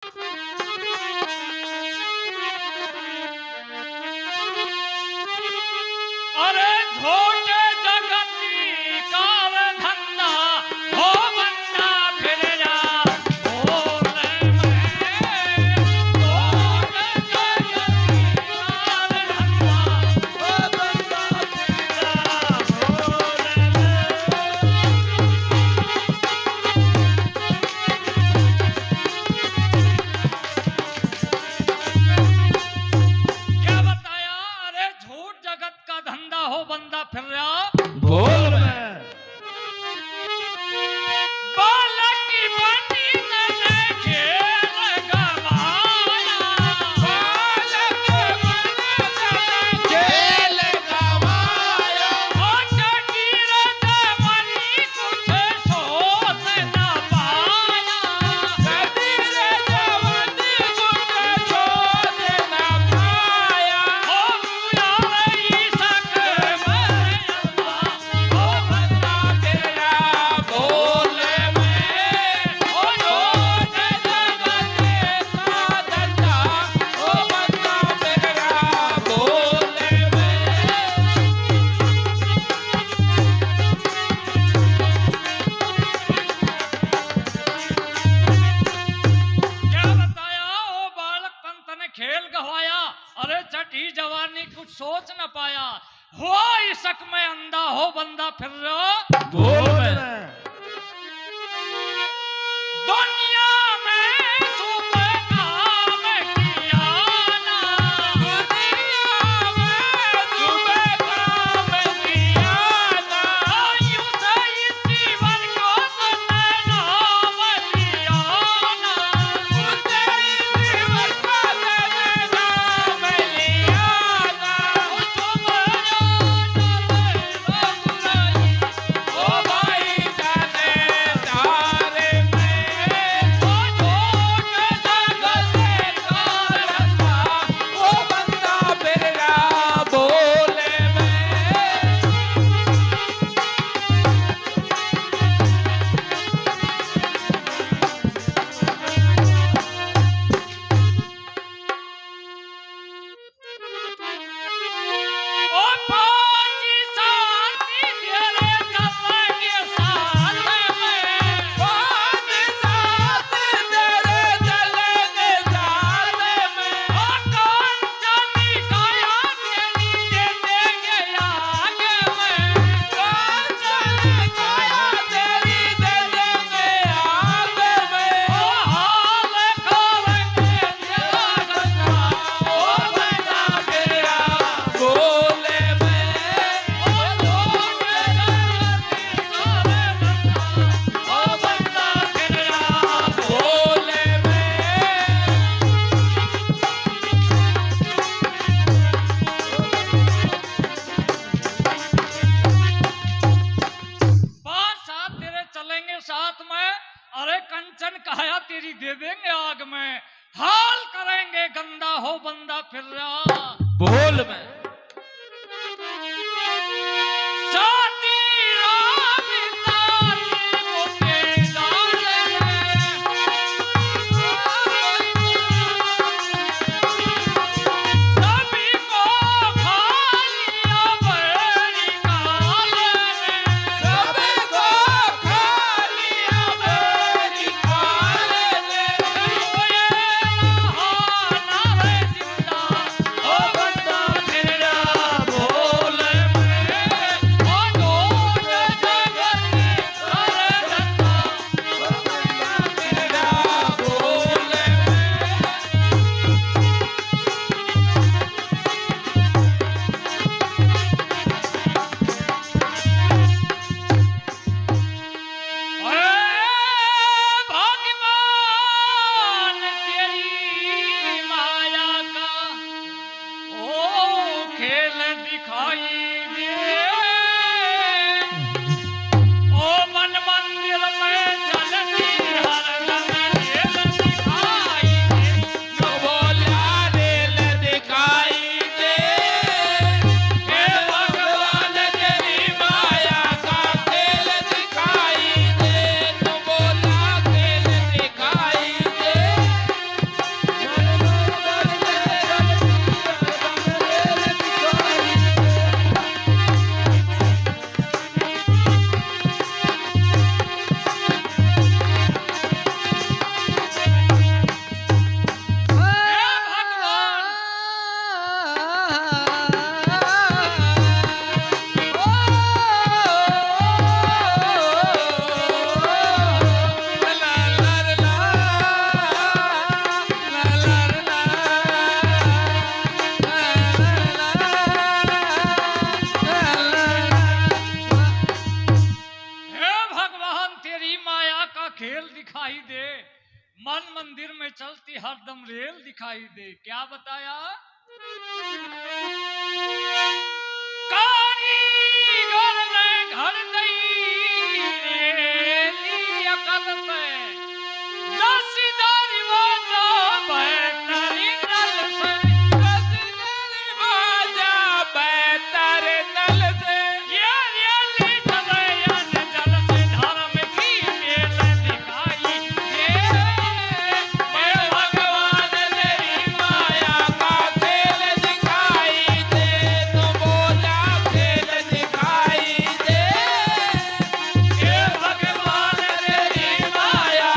अरे झूठे जगती का धंधा हो बंदा फिर जा भोले में। झूठे जगती का धंधा हो बंदा फिर जा भोले में। क्या बताया? अरे झूठ जगत का धंधा हो बंदा फिर रहा भोल में। बालक की बनी मैंने खेल गवाया। बालक बनी मैंने खेल गवाया। और जगीर जवानी कुछ सोच न पाया। जगीर जवानी कुछ सोच न पाया। ओ यार ईशक में अल्लाह ओ बंदा तेरा भोल में। ओ झूठ जगत का धंधा हो बंदा तेरा भोल में। क्या बताया? ओ बालक पंत ने खेल गवाया। अरे चटी जवानी कुछ सोच न पाया। हुआ इशक में अंधा हो बंदा फिर रहा भोल में। दुनिया में सुबह काम किया ना। दुनिया में सुबह काम किया ना। यूं से इस जीवन को तुमने नाम लिया ना। उसे जीवन का मैंने नाम लिया ना। ओ भाई जाने तारे में। ओ झूठ जगत का धंधा ओ बंदा मेरा भोले में। ओ पाँच साल तेरे चलेंगे साल में। पाँच साथ तेरे चलेंगे साथ में। ओ कांचनी काया तेरी दे देंगे आगे में। कांचन काया तेरी दे देंगे आगे में। ओ हाल करेंगे तेरा गंगा ओ बंदा तेरा भोले में। ओ झूठ जगती सारे गंगा ओ बंदा तेरा भोले में। पाँच साथ तेरे चलेंगे साथ में। अरे कंचन कहाया तेरी दे देंगे आग में। हाल करेंगे गंदा हो बंदा फिर रहा भोल में। शादी राबिता मुझे डाले सभी को खा लिया बड़ी काले सभी को खा लिया मेरी काले ने। रोए नहाना रे जिंदा ओ बंदा फिर चलती हरदम रेल दिखाई दे। क्या बताया? कारीगर ने घर गई रेली अकल से, दसीदारी वाला बेहतरी नल से। दसीदारी वाजा बेहतर नल से। ये रेली चले अन जल से, धर्म की मेल दिखाई दे। हे भगवान तेरी माया का खेल दिखाई दे, तो बोला खेल दिखाई दे। हे भगवान तेरी माया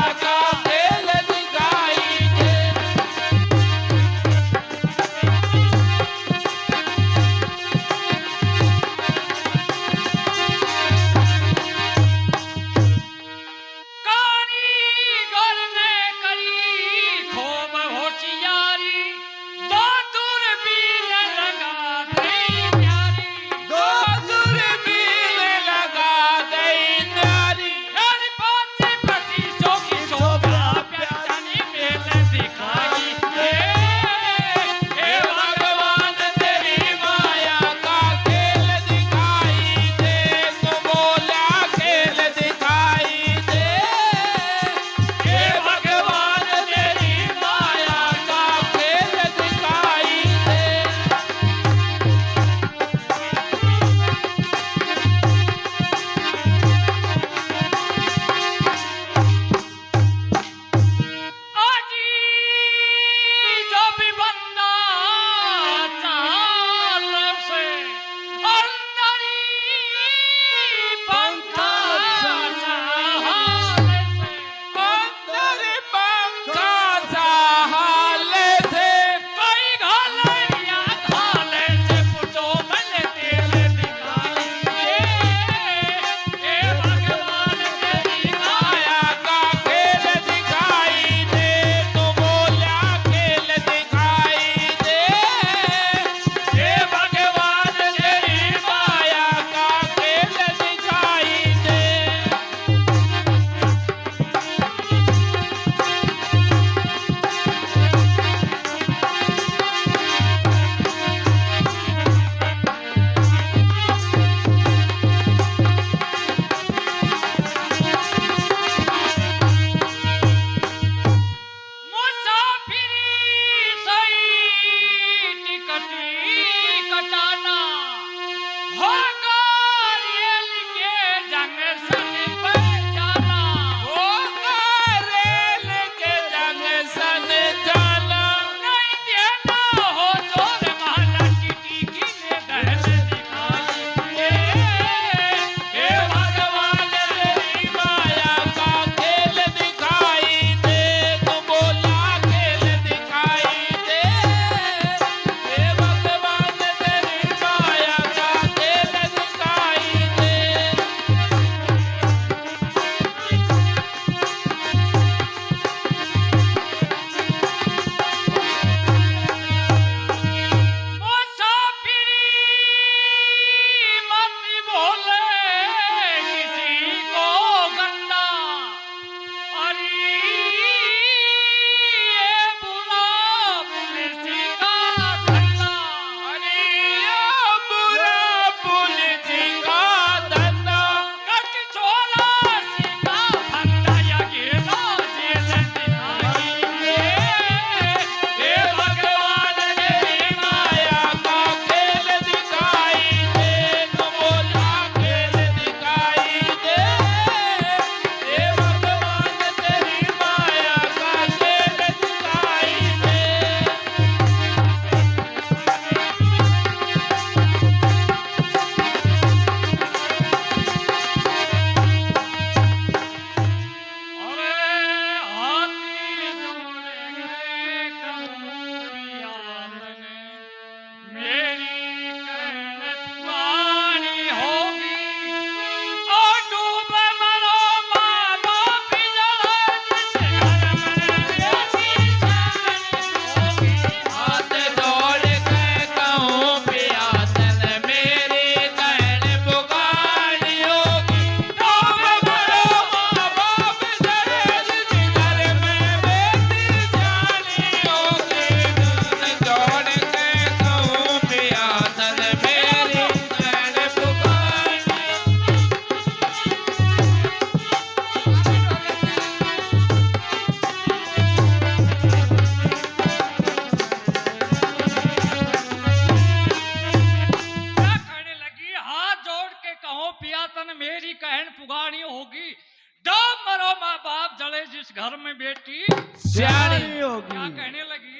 होगी। क्या कहने लगी?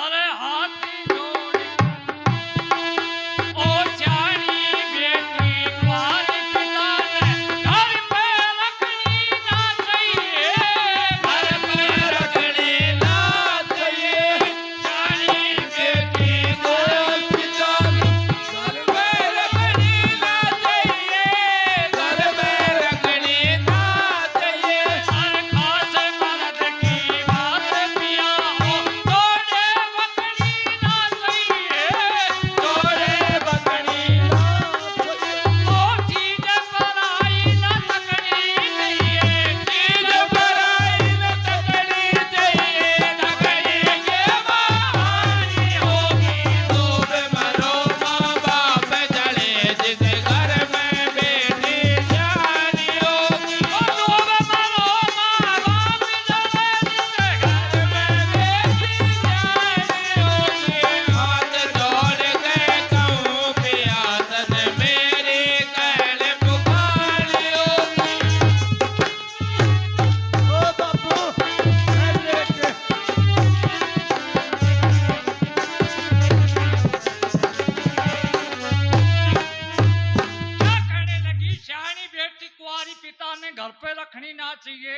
अरे हाथी जोड़ ओ जानी बेटी कुंवारी पिता ने घर पे रखनी ना चाहिए, घर पे रखनी ना चाहिए। जानी बेटी को पिता घर पे रखनी ना चाहिए। घर पे रखनी ना चाहिए। हर खास मर्द की बात पिया हो, तोड़े बकनी ना चाहिए, तोड़े बकनी ना चाहिए। ओ चीज पराई ना तकनी चाहिए, चीज पराई न तकनी चाहिए। तकनी के बहानी होगी। डूब मरो माँ बाप जले जिस घर में बेटी जानी होगी। ओ डूब मरो माँ बाप जले जिसे घर घर में बेटी जानी होगी। हाथ जोड़ के कहूँ पिया सज मेरी कहन पुकारी होगी। ओ बापू अरे के क्या कहने लगी? श्याणी बेटी कुंवारी पिता ने घर पे रखनी ना चाहिए,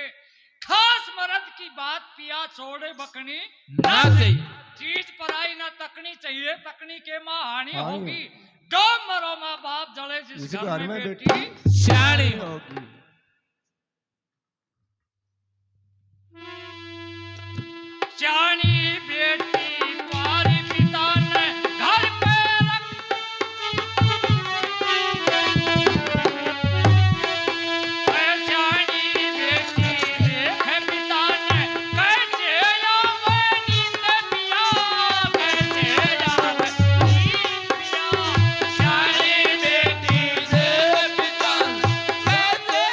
खास मर्द की बात पिया छोड़े बकनी ना चाहिए। चीज पराई ना तकनी चाहिए, तकनी के माँ हानि हानि होगी। डूब मरो माँ बाप जले जिस इस घर में बेटी श्याणी होगी। श्याणी बेटी कुंवारी पिता ने घर पे श्याणी बेटी देखे पिता ने कैसे आवे नींद पिया, कैसे आवे नींद पिया। श्याणी बेटी से पिता कैसे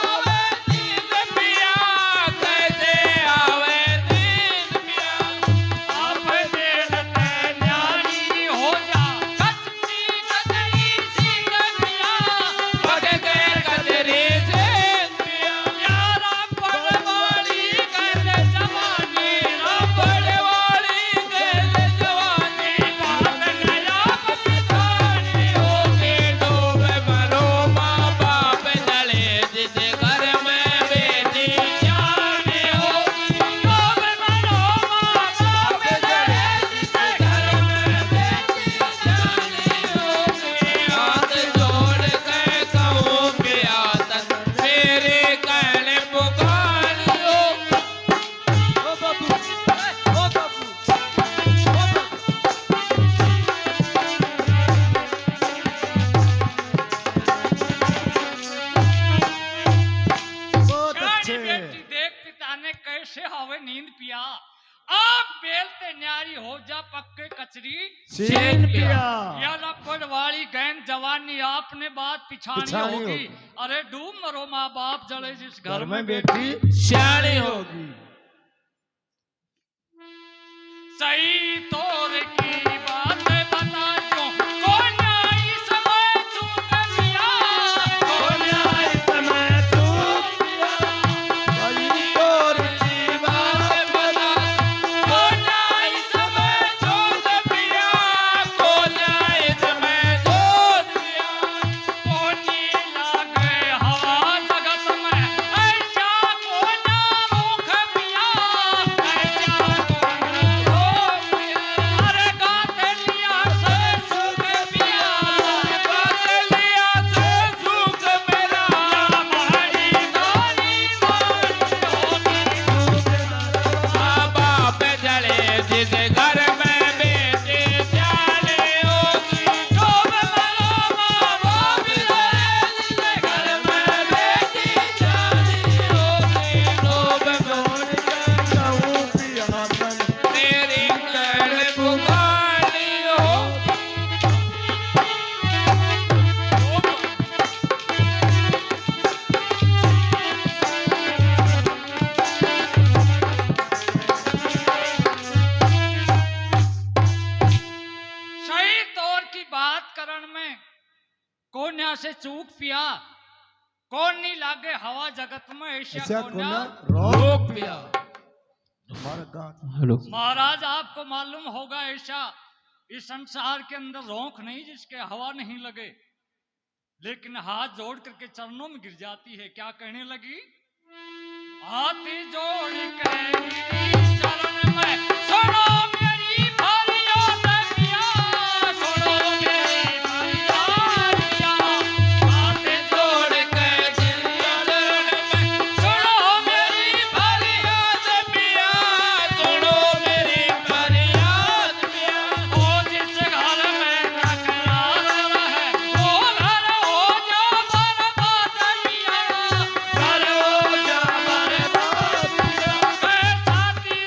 आवे नींद पिया। कैसे आवे नींद पिया। आप देते न्यारी हो जा कच्ची कदरी सींद पिया, भगते कदरी से पिया। यारा पड़वाड़ी कर जवानी बड़े वाली गैल जवानी बात नया पितानी होगी। डूब मरो माँ बाप जले जिस घर में बेटी जानी होगी। डूब मरो माँ बाप जले जिसे घर में बेटी जानी होगी। हाथ जोड़ के कहूँ पिया तक मेरे कहने पुकारी होगी। ओ बापू ओ बापू ओ बापू बहुत श्याणी अच्छे। बेटी देख पिता ने कैसे हवे नींद पिया, आप बेलते न्यारी हो जा पक्के कचरी सीन पिया या रपड़ वाली गैन जवानी आपने बात पिछानी पिछानी होगी। होगी। अरे डूब मरो माँ बाप जले जिस घर में बेटी श्याणी होगी। होगी। सही तौर की बात बता दूं, कौन आई समय चूक पिया, कौन आई समय तू कई तोर की बात बता कौन आई समय जोत पिया। कौन आई समय जोत पिया। कोनी लागे हवा जगत में ऐसा कोना मुख पिया, ऐसा कोना मुख पिया। अरे गाते लिया से सुख पिया, गाते लिया से सुख मेरा। हमारी नारी मारी होगी। माँ बाप जले जिस घर में बेटी जाने होगी। डूब मरो माँ बाप जले जिसे घर में बेटी जानी होगी। डूब कौन कहूँ पिया मन मेरी कहन पुकारी होगी। सही तौर की बात करण में कोन्या से चूक पिया, कौन नहीं लागे हवा जगत में ऐसा ऐसा कोन्या कोना रोक रोक पिया। हेलो महाराज आपको मालूम होगा ऐसा इस संसार के अंदर रोंक नहीं जिसके हवा नहीं लगे, लेकिन हाथ जोड़ करके चरणों में गिर जाती है। क्या कहने लगी? हाथ जोड़ के चरण में सुनो मेरी फरियाद पिया, सुनो मेरी फरियाद पिया। हाथ जोड़ के चरण में सुनो मेरी फरियाद पिया, सुनो मेरी फरियाद पिया। ओ जिस घर में तकरार है वो घर हो जा बर्बाद पिया, घर हो जा बर्बाद पिया। साथी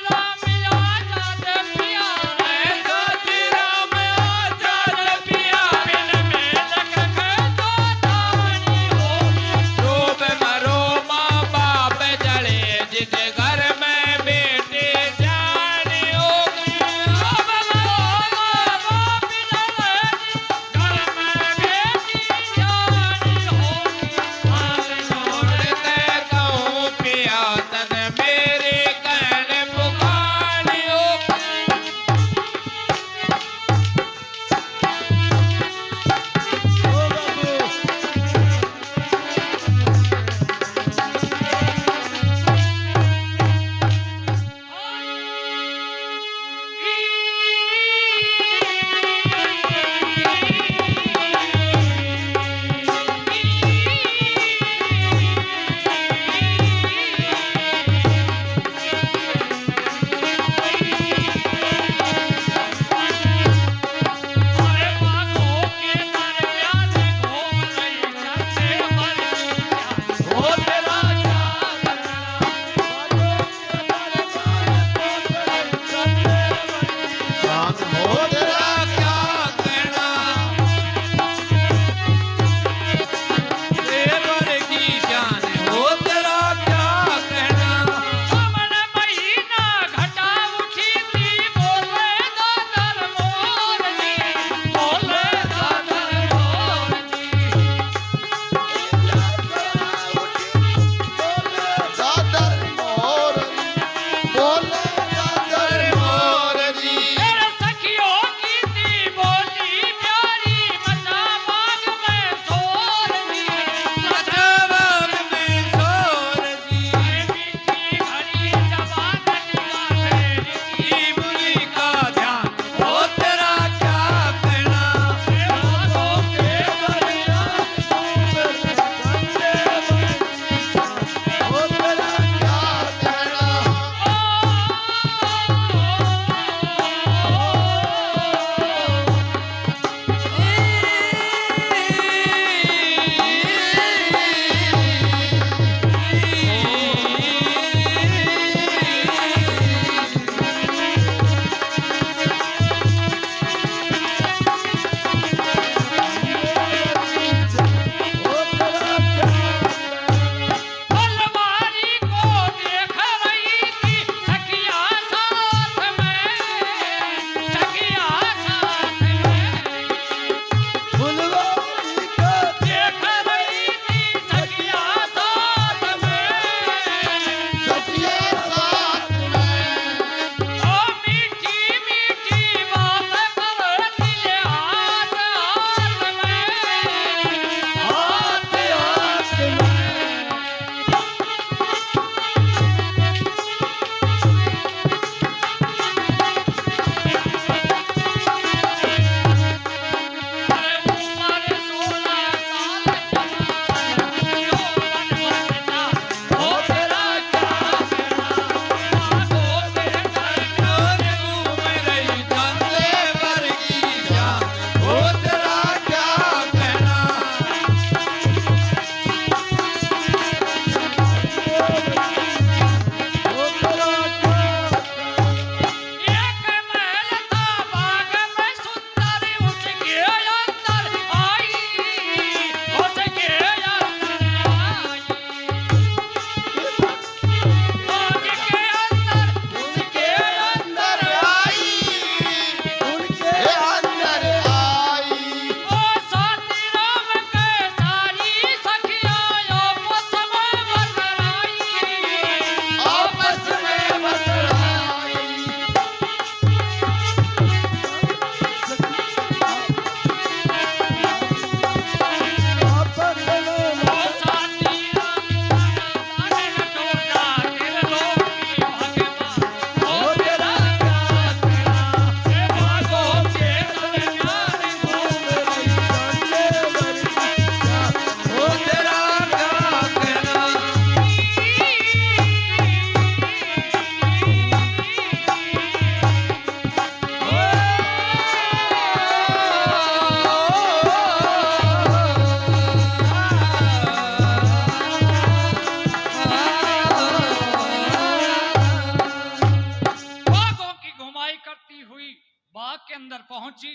बाग के अंदर पहुंची।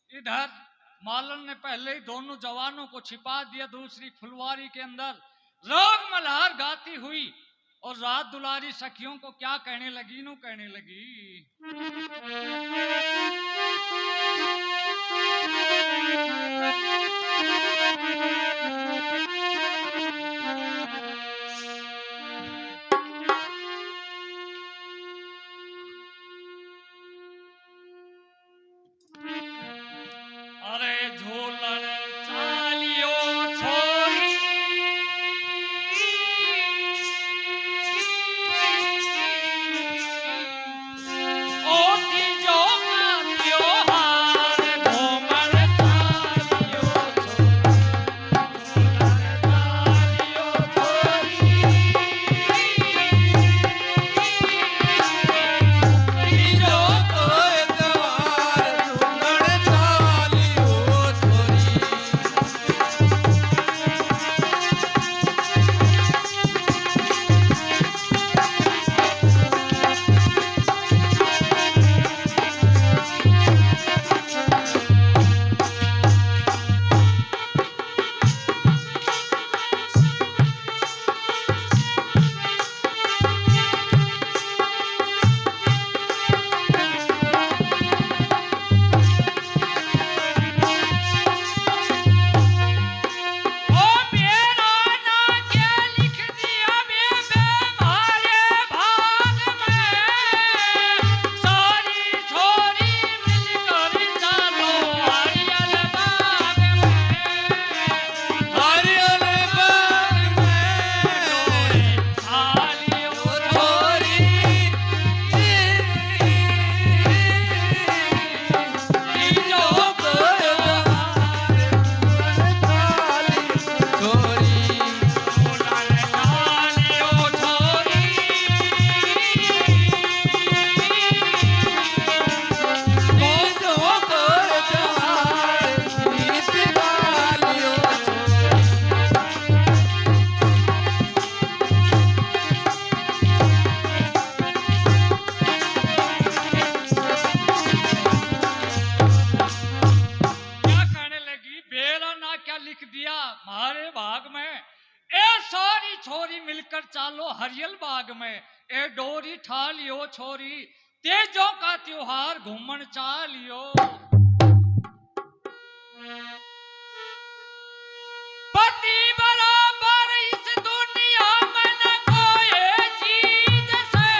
इधर मालन ने पहले ही दोनों जवानों को छिपा दिया दूसरी फुलवारी के अंदर। राग मल्हार गाती हुई और रात दुलारी सखियों को क्या कहने लगी, नो कहने लगी। अरे झोलण चालियो छोरी, ओ तीजो का त्योहार घूमण चालियो छोरी मिलकर चालो हरियल बाग में, ए डोरी ठालियो छोरी, तेजों का त्योहार घूमन चालियो। पति बराबर इस दुनिया में न कोई चीज से,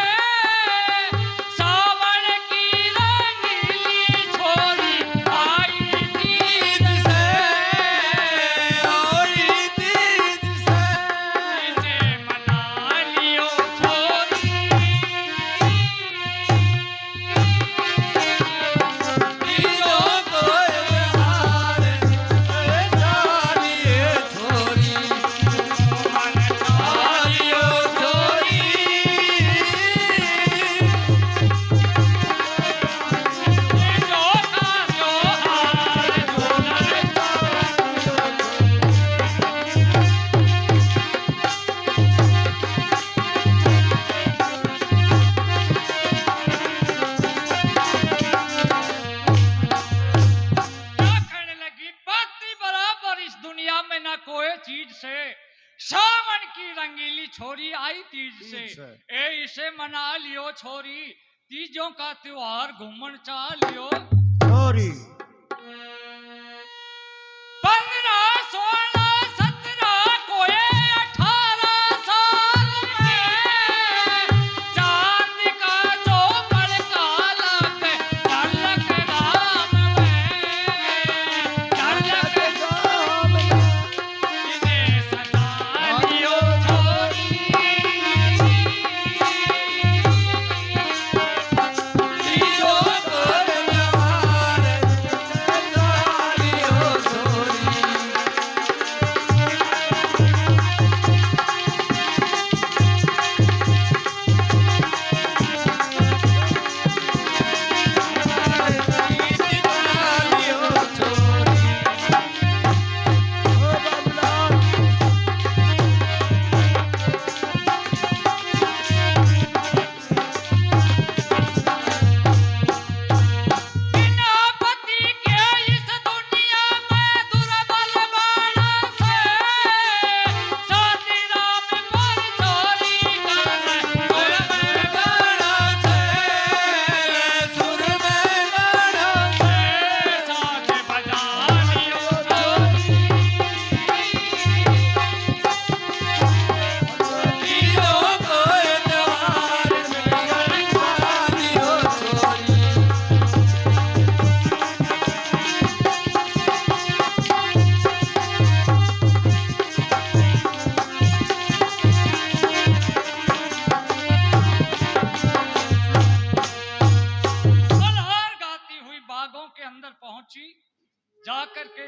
सावन की रंगीली छोरी आई तीज से, आई तीज से, इसे मना लियो छोरी, तीजों को त्योहार चालिए छोरी, मन चालियो छोरी, तीजों का त्योहार झूलन क्या कहने लगी, पति बराबर इस दुनिया में ना कोई चीज से, सावन की रंगीली छोरी आई तीज से, तीज से। ए इसे मना लियो छोरी, तीजों का त्योहार घूमन चालियो। छोरी 15, 16, 17 कोई 18 साल में, चांद का जो पड़काला पे झलक राम में, झलक राम में, इन्हें सजा लियो छोरी, तीजों को त्योहार जाकर के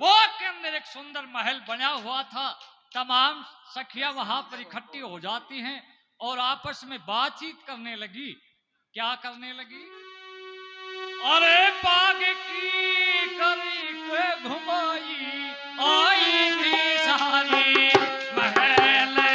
वो के अंदर एक सुंदर महल बना हुआ था। तमाम सखियां वहां पर इकट्ठी हो जाती हैं और आपस में बातचीत करने लगी। क्या करने लगी? अरे पाग की करी के घुमाई आई थी सारी महल में।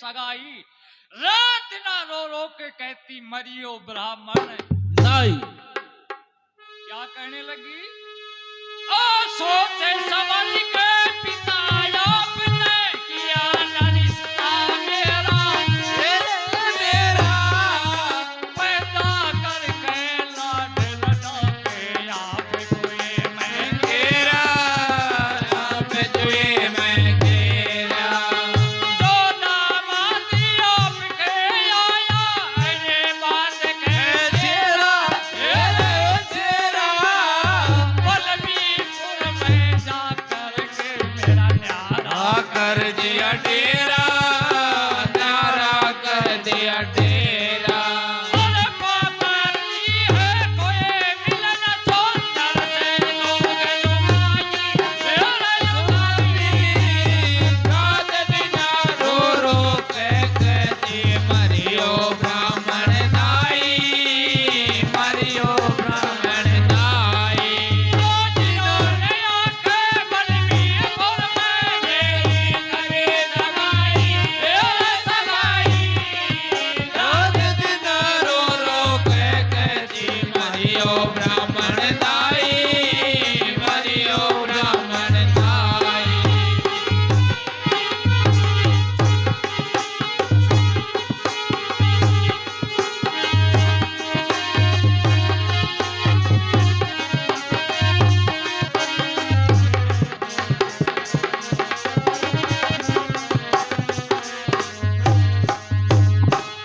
सगाई। रात ना रो रो के कहती मरियो ब्राह्मण। नहीं क्या कहने लगी? ओ सोचे समझ के पिता आपने किया न रिश्ता मेरा, मेरा पैदा करके लाड लड़ा के आप कोई मैं तेरा आप तुए मैं तेरा जो दामादी आपके आया ये बात के तेरा तेरा बलबीपुर में जाकर के मेरा न्यारा कर दिया डेरा नारा कर दिया डेरा अरे पापा जी है कोई मिलन सुंदर से लोग लुगाई मेरा लुगाई रात दिन रो रो के कहती मरियो ब्राह्मण नाई मरियो ब्राह्मण नाई जिन्होंने आके बलबीपुर में मेरी करे सगाई मेरा सगाई रात दिन रो रो के कहती मरियो ब्राह्मण नाई मरियो ब्राह्मण नाई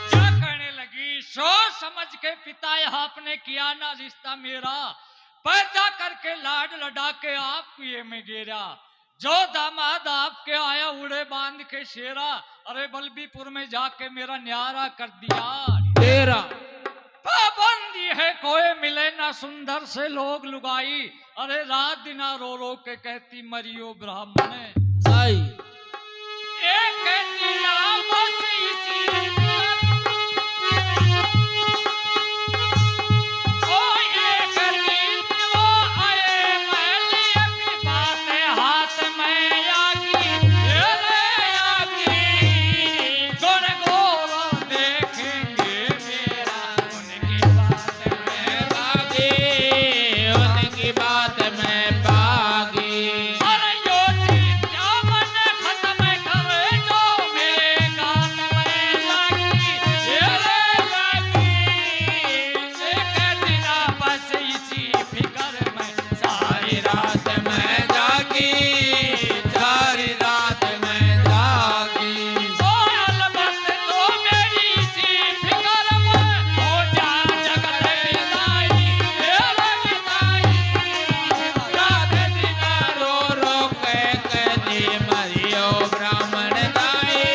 क्या कहने लगी? सोच समझ के पिता आपने किया ना रिश्ता मेरा, पैदा करके लाड लड़ा के आप कुएं में गिरा। जो दामाद आपके आया उड़े बांध के शेरा, अरे बलबीपुर में जाके मेरा न्यारा कर दिया। तेरा पाबंदी है कोई मिले ना सुंदर से लोग लुगाई, अरे रात दिना रो रो के कहती मरियो ब्राह्मण। नाई एक दिया बस इसी ओ एक दिन वो आए मैली अपनी बातें हाथ में आगी रे आगी गुण गोरो देखेंगे मेरा उनकी बातें में बागी उनकी बात में बागी अरे यो चिंता मन खत्म करे जो मेरे गान में लागी रे लागी एक दिना बस इसी फिक्र में सारी रात रात में जागी सारी रात में जागी ओ अलबत तो मेरी इसी फिक्र में हो जा जगत विदाई रे विदाई रात दिन रो रो के कहती मरियो ब्राह्मण नाई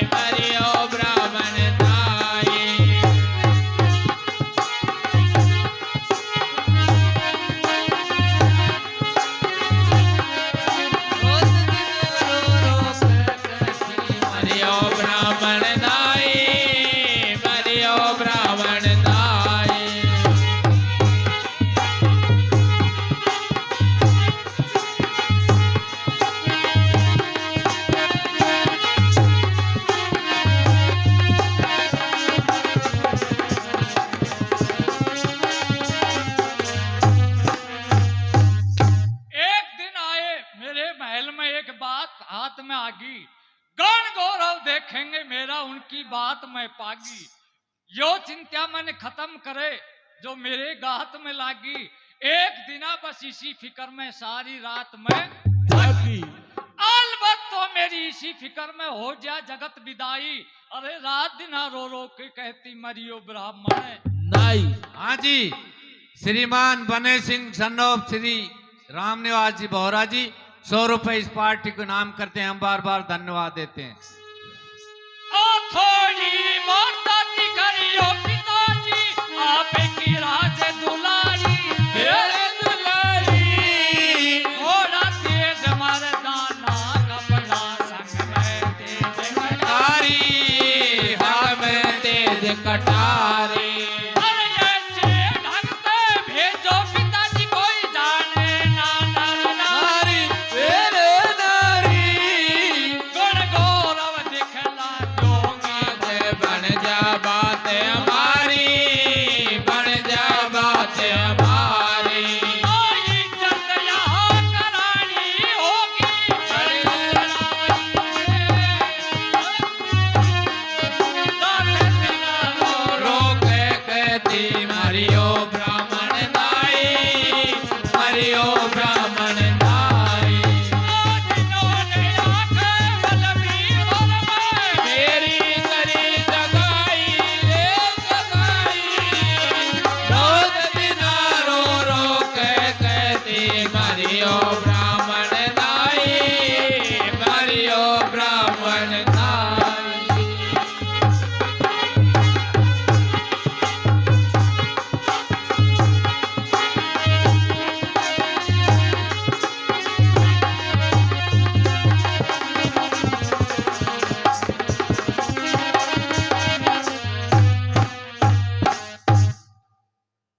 मरियो ब्राह्मण नाई मरियो ब्राह्मण नाई मरियो ब्राह्मण नाई एक दिन आए मेरे महल में एक बात हाथ में आगी, गण गौरव देखेंगे मेरा उनकी बात मैं पागी। यो चिंता मन खत्म करे जो मेरे गात में लागी, एक दिना बस इसी फिक्र में सारी रात में जागी अलबत तो मेरी इसी फिक्र में हो जा जगत विदाई, अरे रात दिना रो रो के कहती मरियो ब्राह्मण। नाई हाँ जी, श्रीमान बने सिंह सन ऑफ श्री राम निवास जी बोहरा जी 100 रुपए इस पार्टी को नाम करते हैं, हम बार बार धन्यवाद देते हैं। ओ थोड़ी माता दी करियो पिताजी आपकी राज दुलारी मेरे दुलारी घोड़ा तेज मर्दाना कपड़ा संग में तेज कटारी हम तेज कटारी अरे ऐसे ढंग से भेजो पिताजी कोई जाने ना नर नारी नारी तेरे नारी गुण गौरव दिखला हमारी बन जा बात हमारी इज्जत यहाँ करानी होगी रोके कहती मरियो ब्राह्मण नाई मरियो ब्राह्मण नाई मेरी करी जगाई रे जगाई रोज बिना रो रो के कहती मरियो ब्राह्मण नाई मरियो ब्राह्मण नाई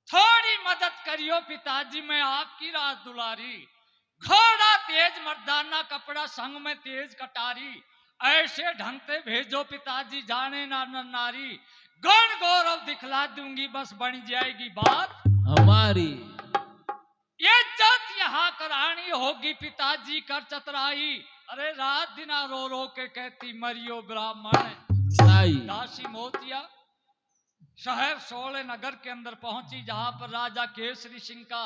थोड़ी मदद करियो पिताजी, मैं आपकी राज दुलारी। घोड़ा तेज मर्दाना कपड़ा संग में तेज कटारी, ऐसे ढंग से भेजो पिताजी जाने ना नर नारी। गण गौरव दिखला दूंगी बस बन जाएगी बात हमारी इज्जत यहाँ करानी होगी पिताजी कर चतराई। अरे रात दिना रो रो के कहती मरियो ब्राह्मण नाई दासी मोतिया शहर सोले नगर के अंदर पहुंची, जहां पर राजा केसरी सिंह का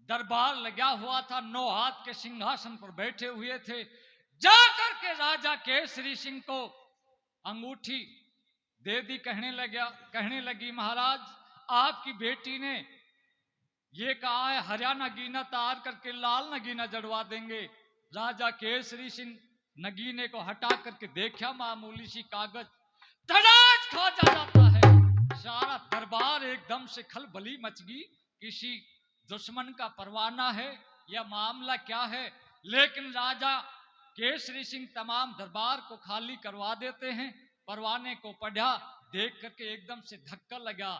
दरबार लगा हुआ था। 9 हाथ के सिंहासन पर बैठे हुए थे। जाकर के राजा केसरी सिंह को अंगूठी दे दी, कहने लगी महाराज आपकी बेटी ने ये कहा है हरियाणा नगीना तार करके लाल नगीना जड़वा देंगे। राजा केसरी सिंह नगीने को हटा करके देखा, मामूली सी कागज, तराज खा जाता है। सारा दरबार एकदम से खलबली मच गई, किसी दुश्मन का परवाना है या मामला क्या है। लेकिन राजा केसरी सिंह तमाम दरबार को खाली करवा देते हैं। परवाने को पढ़ा, देख करके एकदम से धक्का लगा,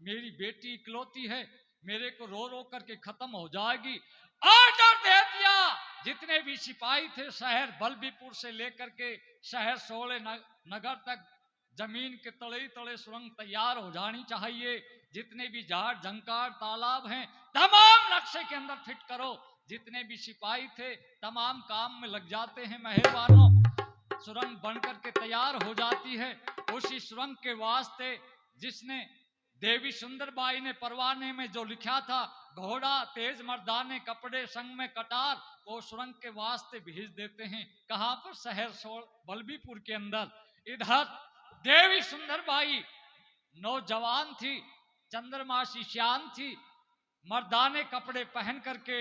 मेरी बेटी इकलौती है, मेरे को रो रो करके खत्म हो जाएगी। ऑर्डर दे दिया, जितने भी सिपाही थे शहर बल्बीपुर से लेकर के शहर सोले नगर तक जमीन के तले तले सुरंग तैयार हो जानी चाहिए। जितने भी झाड़ झंकार तालाब हैं तमाम नक्शे के अंदर फिट करो। जितने भी सिपाही थे तमाम काम में लग जाते हैं। मेहरबानों, सुरंग बनकर के तैयार हो जाती है। उसी सुरंग के वास्ते जिसने देवी सुंदरबाई ने परवाने में जो लिखा था, घोड़ा तेज मर्दाने कपड़े संग में कटार, वो सुरंग के वास्ते भेज देते हैं। कहां पर? शहर बल्बीपुर के अंदर। इधर देवी सुंदरबाई नौजवान थी, चंद्रमासी श्याम थी, मर्दाने कपड़े पहन करके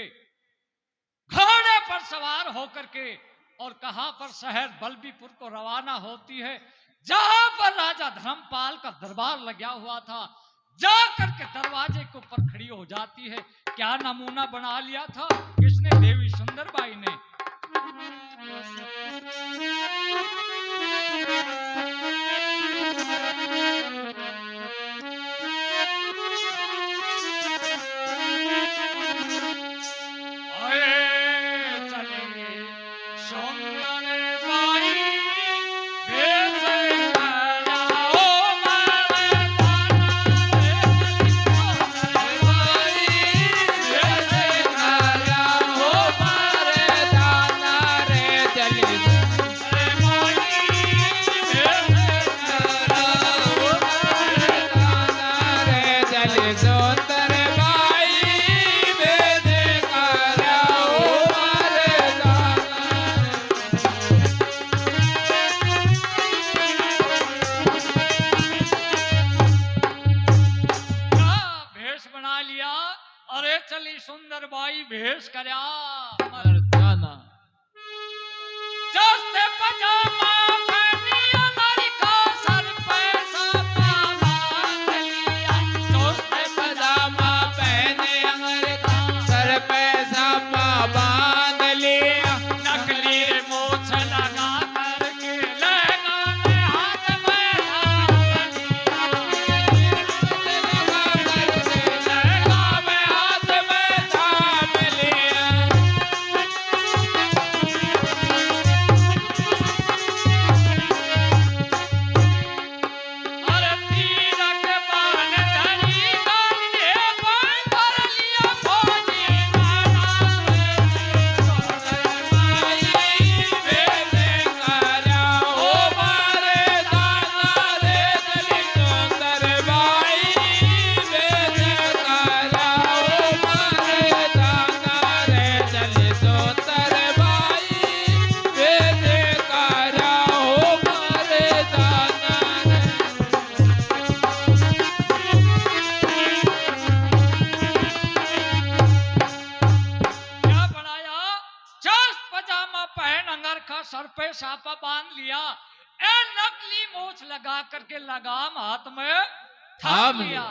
घोड़े पर सवार होकर के और कहां पर? शहर बल्बीपुर को रवाना होती है, जहां पर राजा धर्मपाल का दरबार लगा हुआ था। जाकर के दरवाजे के ऊपर खड़ी हो जाती है। क्या नमूना बना लिया था किसने? देवी सुंदरबाई ने। सुंदरबाई भेष करया मर्दाना जस्ते पजामा पहनिया नारी का सर पे सापा बांध लिया। दोस्ते पजामा पहने अंगर का सर पे सापा बांध लिया। नकली मोछ लगा करके लहंगा में हाथ में थाम लिया। लहंगा में हाथ में थाम लिया। लटका करके लगाम हाथ में थाम थाम लिया। लिया।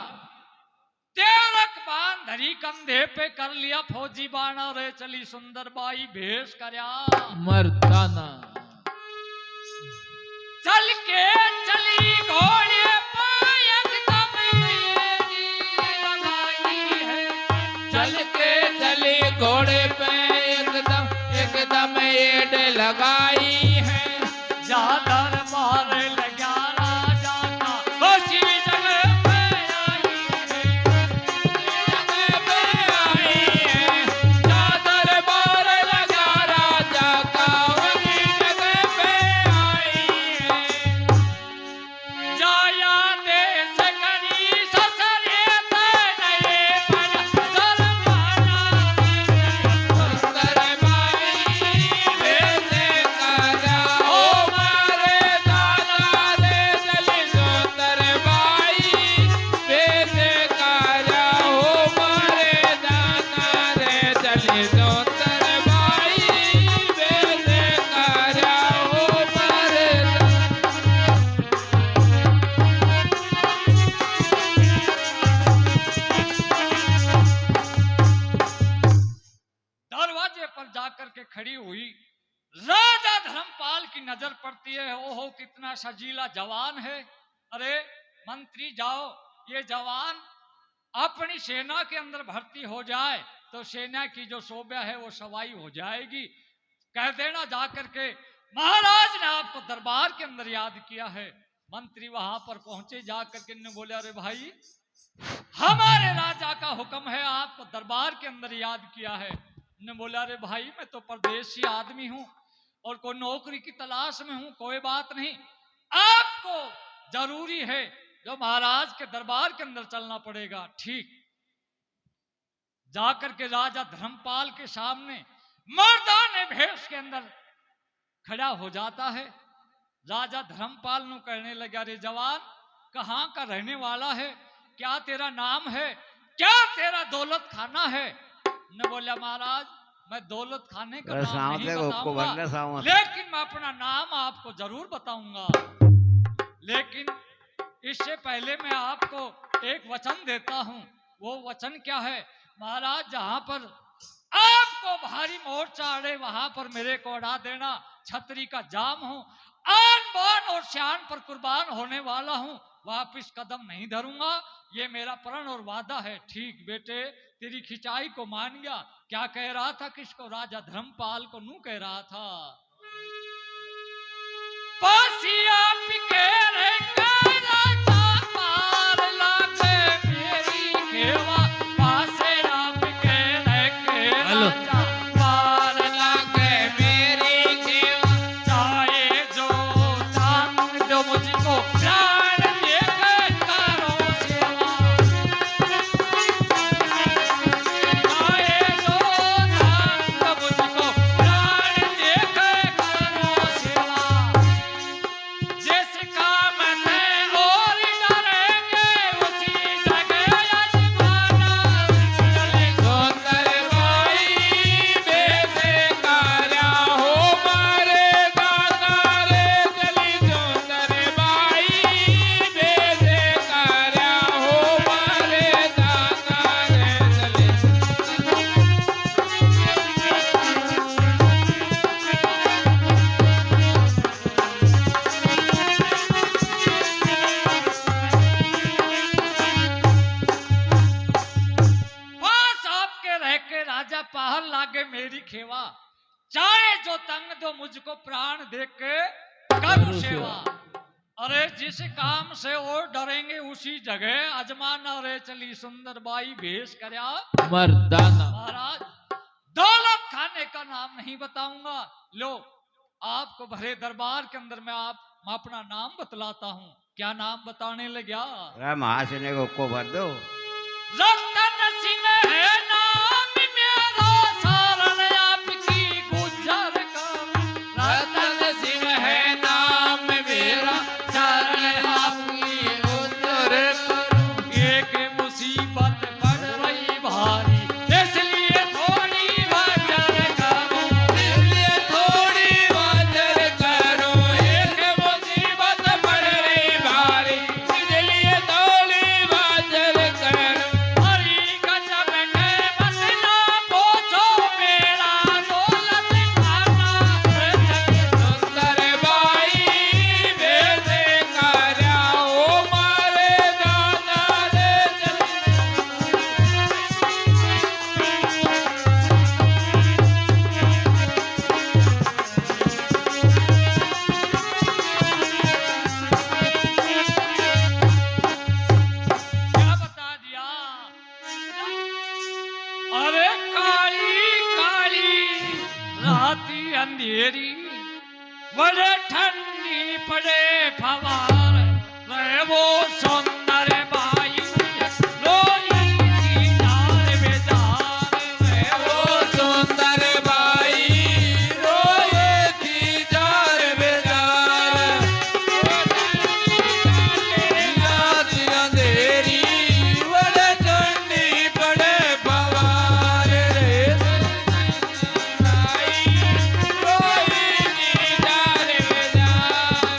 तेरक बाण धरी कंधे पे कर लिया फौजी बाणा रे चली सुंदर बाई भेष करया। मर्दाना चल के चली घोड़े पे एकदम लगाई है। चल के चली घोड़े पे एकदम एड लगाई है। जा दरबार लगा राजा का उसी जगह पे आई है। जगह पे आई है। जा दरबार लगा राजा का वही जगह पे आई है। जाया देश करी ससरे तनये पर दरबारा सुंदर बाई बेटे करा ओ मारे दादा रे चली सुंदर बाई बेटे करा ओ मारे दादा रे चली सुंदर बाई बेटे करा ओ मारे दरवाजे पर जाकर के खड़ी हुई। राजा धर्मपाल की नजर पड़ती है। ओहो कितना सजीला जवान है। अरे मंत्री जाओ, ये जवान अपनी सेना के अंदर भर्ती हो जाए तो सेना की जो शोभा है वो सवाई हो जाएगी। कह देना जाकर के महाराज ने आपको दरबार के अंदर याद किया है। मंत्री वहां पर पहुंचे, जाकर के ने बोले अरे भाई हमारे राजा का हुक्म है, आपको दरबार के अंदर याद किया है। ने बोला अरे भाई मैं तो परदेसी आदमी हूं और कोई नौकरी की तलाश में हूं, कोई बात नहीं, आपको जरूरी है जो महाराज के दरबार के अंदर चलना पड़ेगा। ठीक। जाकर के राजा धर्मपाल के सामने मर्दाने भेष के अंदर खड़ा हो जाता है। राजा धर्मपाल नु कहने लगा अरे जवान कहाँ का रहने वाला है, क्या तेरा नाम है, क्या तेरा दौलत खाना है। ने बोला महाराज मैं दौलत खाने का नाम नहीं बताऊंगा, लेकिन मैं अपना नाम आपको जरूर बताऊंगा। लेकिन इससे पहले मैं आपको एक वचन देता हूं। वो वचन क्या है महाराज, जहां पर आपको भारी मोर्चा अड़े वहां पर मेरे को अड़ा देना। छतरी का जाम हूं, आन बान और शान पर कुर्बान होने वाला हूं, वापिस कदम नहीं धरूंगा, ये मेरा प्रण और वादा है। ठीक बेटे तेरी खिंचाई को मान गया। क्या कह रहा था, किसको, राजा धर्मपाल को नू कह रहा था पासिया पिके रहेंगे राजा पार लागे मेरी खेवा, पासे आप के रहेंगे राजा पार लागे मेरी खेवा, चाहे जो दान दो मुझको प्राण देके करो सेवा, चाहे जो दान दो मुझको प्राण देके करो सेवा, जिस काम में और डरेंगे उसी जगह यजमाना चले। सुंदर बाई बेटे करा हो मारे दादा रे चली सुंदर बाई बेटे करा हो मारे दादा रे चली। पास आपके रह के राजा पाहर लागे मेरी खेवा, चाहे जो तंग दो मुझको प्राण दे के करूं सेवा। अरे जिस काम से और डरेंगे उसी जगह अजमाना रे चली सुंदर बाई भेष करया। मर्दाना महाराज दौलत खाने का नाम नहीं बताऊंगा, लो आपको भरे दरबार के अंदर मैं अपना नाम बतलाता हूँ। क्या नाम बताने लगा, महाशने को भर दो। रतन सिंह है नाम मेरा, सारण आपकी गुजर का। रतन सिंह है नाम मेरा, शरण आपकी गुजर करूं। एक मुसीबत पड़ रही भारी, इसलिए थोड़ी वजर करूं, इसलिए थोड़ी वजर करूं। एक मुसीबत पड़ रही वो सुंदर बाई रोई थी जार बेजार में वो सुंदर बाई रोए थी जार बेजार रात अंधेरी बड़े ठंडी पड़े पवार रे बाई रोई थी जार बेजार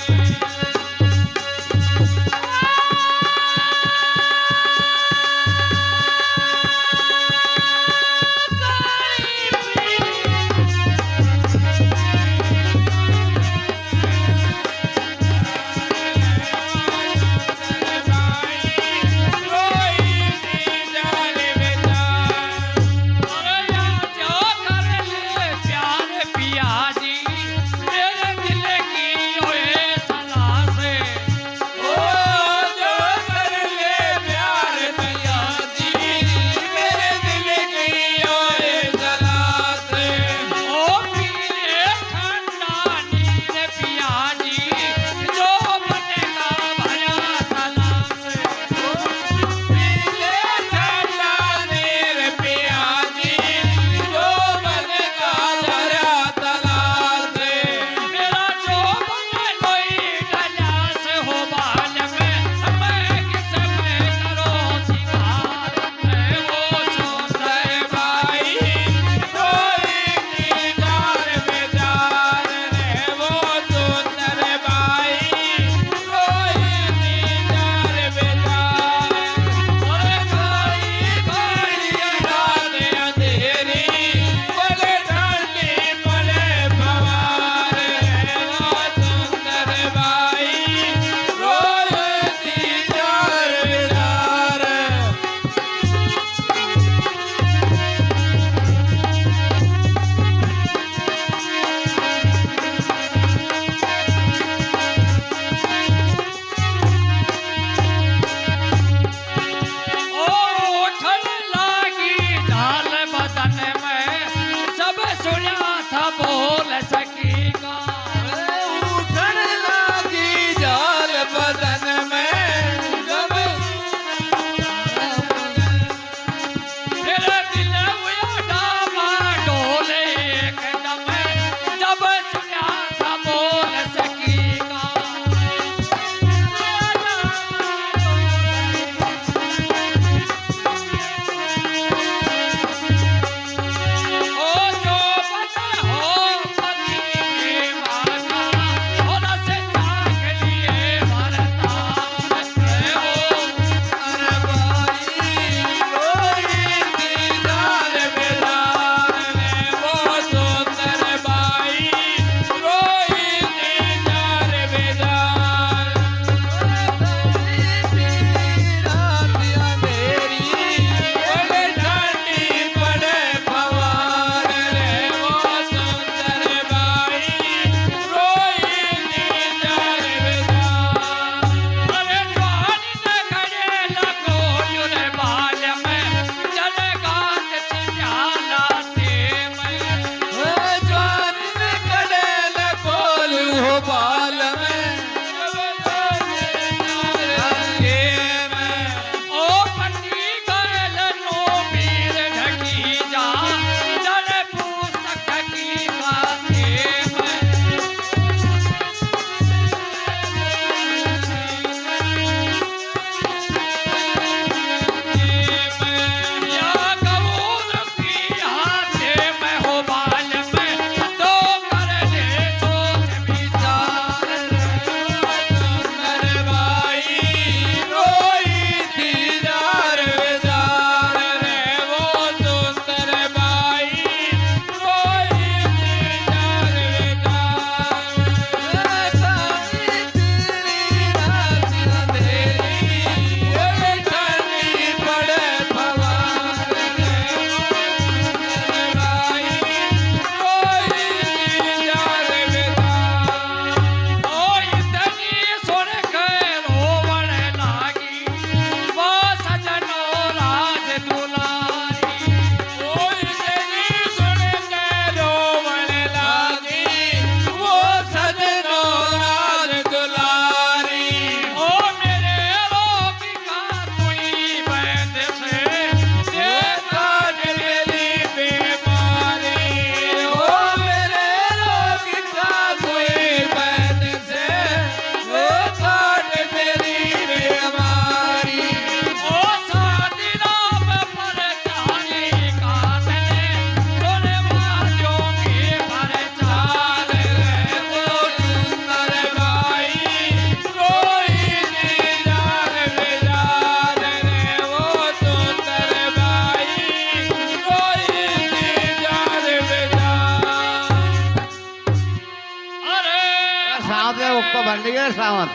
दिए सावंत।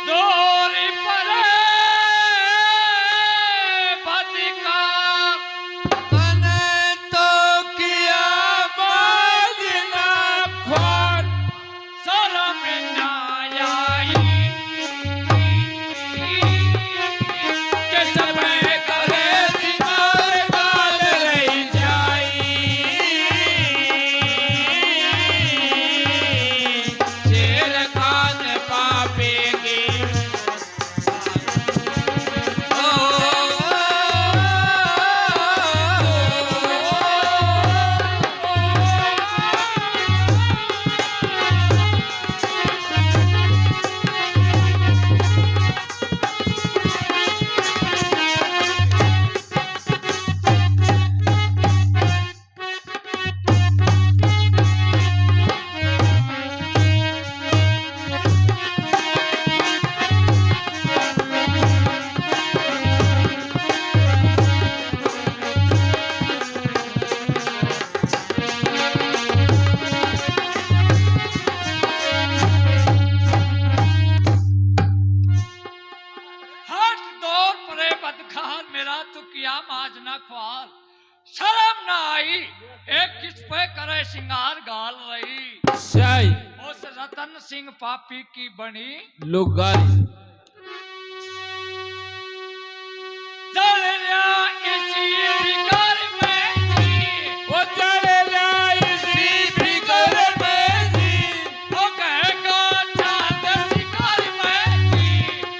दोरी परे बदिकार तने तो किया बाजना ख्वार शरम ना आई के समय करे सिंगार गाल रही जाई शेर खान पापे की हट दौर परे बदखार मेरा तो किया माजना ख्वार शर्म ना आई एक किस पे करे सिंगार गाल रही शाही उस रतन सिंह पापी की बनी लुगाई जल लिया इसी फिकर में जी वो चले जाए इसी फिकर में जी वो कहेगा चांद शिकार में जी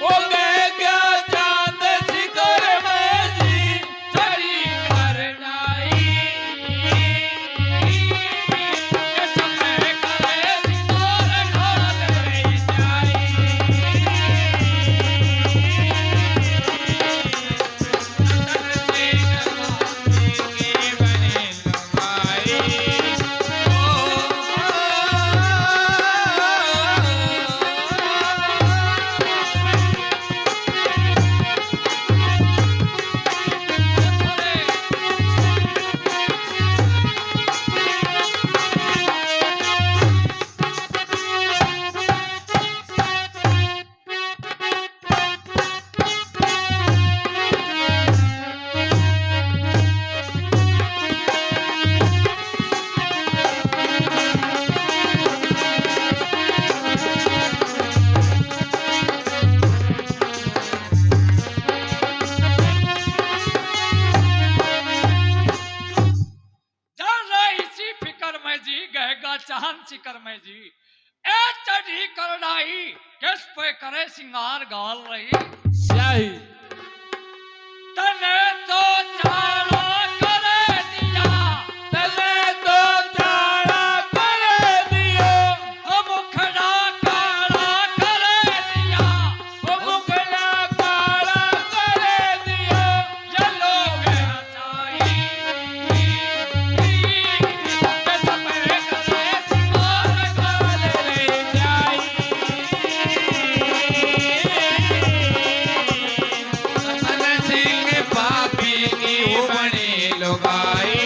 वो गया चांद शिकर में जी चली करनाई के समय करे सिंगार गाल रही जाई चांद शिकर में जी ए चढ़ी करनाई किस पे करे सिंगार गाल रही शाही तने तो चाला करे दिया तने तो जाना कर दियो हम खड़ा काला करे दिया वो मुगला काला कर दियो ये लोग हंसाई के समय करे सिंगार गाल ले जाई रतन सिंह पापी की बनी लुगाई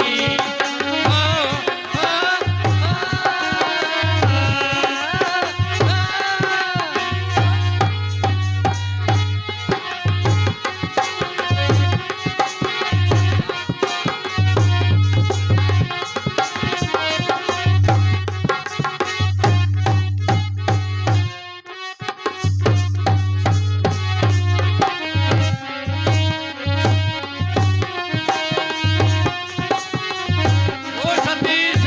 ओ सतीश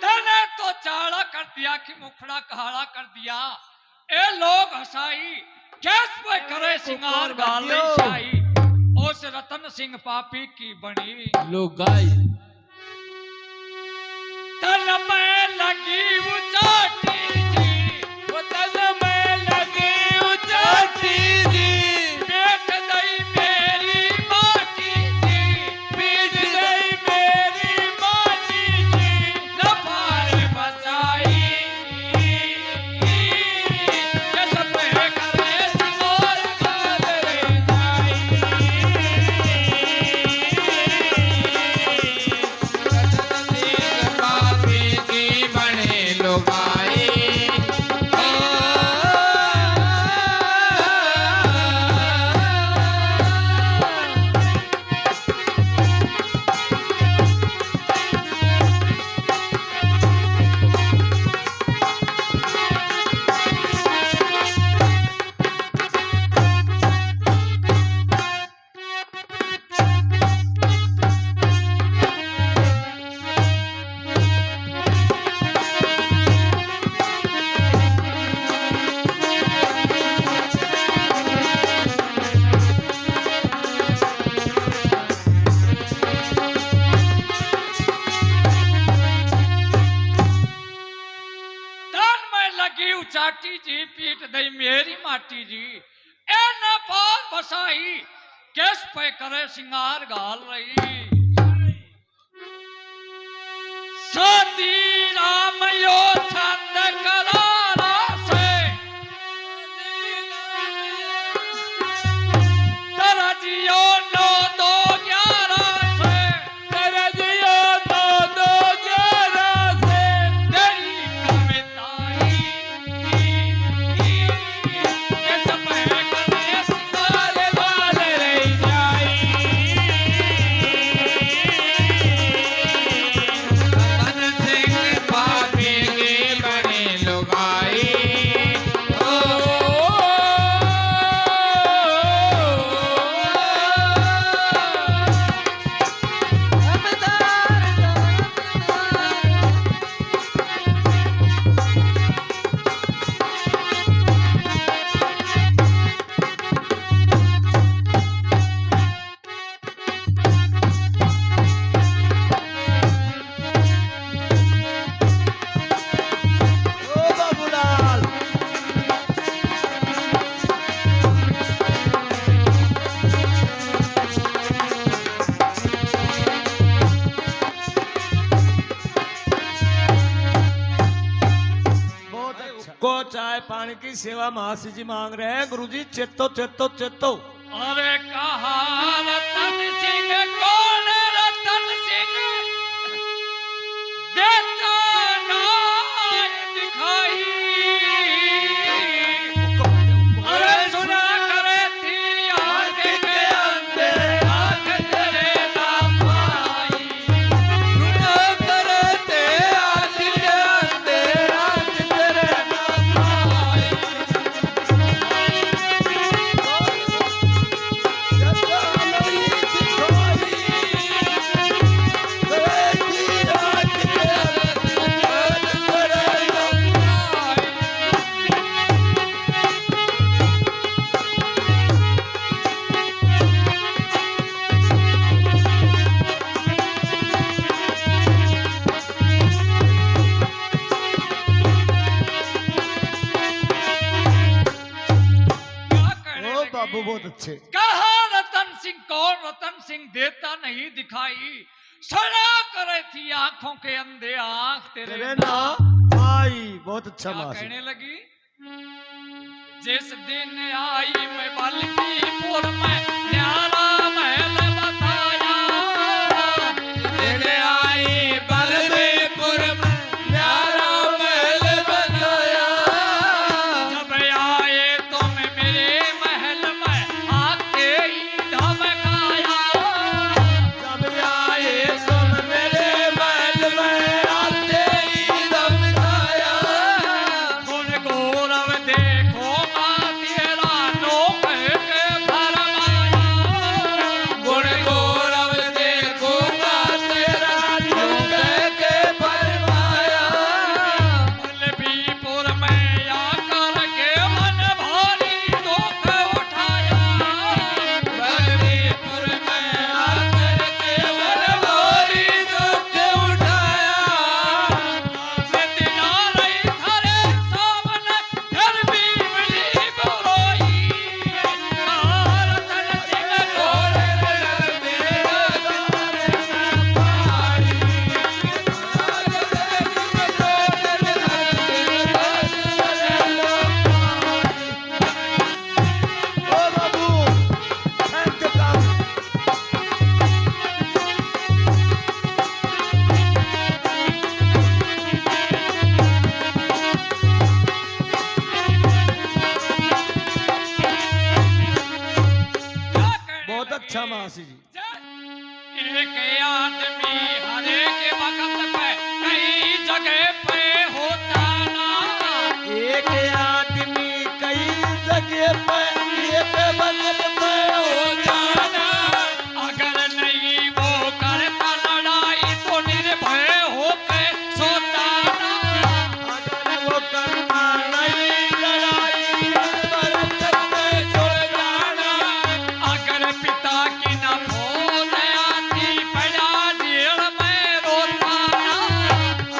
तने तो चाड़ा कर दिया कि मुखड़ा कहाड़ा कर दिया ए लोग हंसाई कैस पे करे सिंगार गाल शाही उस रतन सिंह पापी की बनी लुगाई तन में लगी उचाटी जी वो तन में लगी उचाटी जी पेट दई मेरी माटी जी पीट गई मेरी माटी जी न पार बचाई कैस पे करे जी पीट दई मेरी माटी जी ए न पार बसाई किस पे करे सिंगार गाल रही सती राम यो छंद करारा से तरजियो नो दो 11 से तरजियो तो 211 से तेरी कविताई किस पे करे सिंगार गाल रही जाई मन सिंह पापी की बनी लुगाई ओ बाबूलाल बहुत अच्छा को चाय पानी की सेवा महासी जी मांग रहे हैं गुरुजी चेतो चेतो चेतो अरे कहा रतन सिंह कौन रतन सिंह देता नाय दिखाई अरे सुना करे थी आंख के अंदर आंख तेरे नाम आई सुना करते आँख के अंदर आँख तेरे नाम आई क्या कहने ओ लगी? बाबू बहुत अच्छे कहा रतन सिंह कौन रतन सिंह देता नहीं दिखाई सड़ा करे थी आंखों के अंधे आंख तेरे तेरे नाम ना आई बहुत अच्छा क्या महासी कहने लगी जिस दिन आई मैं बल्लभीपुर में न्यारा महल बताया तेरे आई बलदेवपुर में प्यारा महल बताया जब आए तुम मेरे महल में आके ही धमकाया जब आए तुम मेरे महल में आते ही धमकाया गुण गौरव देखो माँ तेरा नोक के फरमाया गुण गौरव देखूंगा तेरा योग के फरमाया बल्लभीपुर में आकर के मन भारी दुख उठाया बलदेवपुर में आकर के मन भारी दुख उठाया दिला रही थारे सामने फिर भी मिली बुराई रतन सिंह घोड़े रंग मेरा ओ बाबू थैंक यू काम बहुत अच्छा महासी जी एक आदमी हर एक वक्त पे कई जगह पे होता ना एक आदमी कई जगह पे एक वक्त पे हो जाना अगर नहीं वो करता लड़ाई तो निर्भय होके सोता ना अगर वो करना नहीं लड़ाई भरत में छोड़ जाना अगर पिता की न फोन आती पड़ा जेल में रोता ना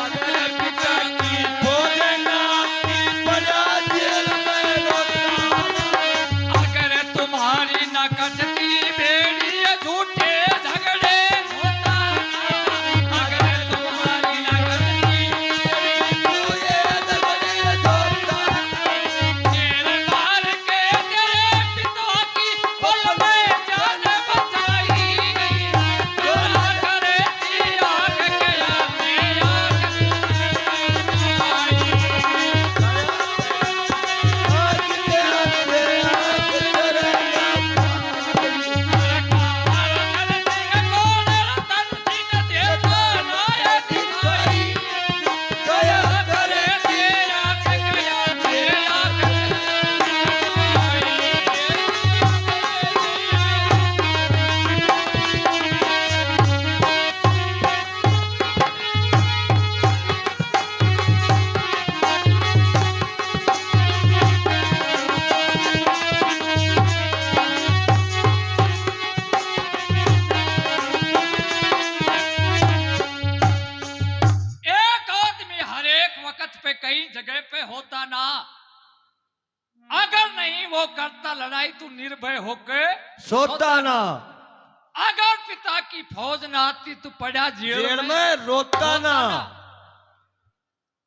अगर पिता की भोजन आती बजा दिया तू निर्भय होके सोता ना, अगर पिता की फौज ना आती तू पड़ा जेल में रोता ना,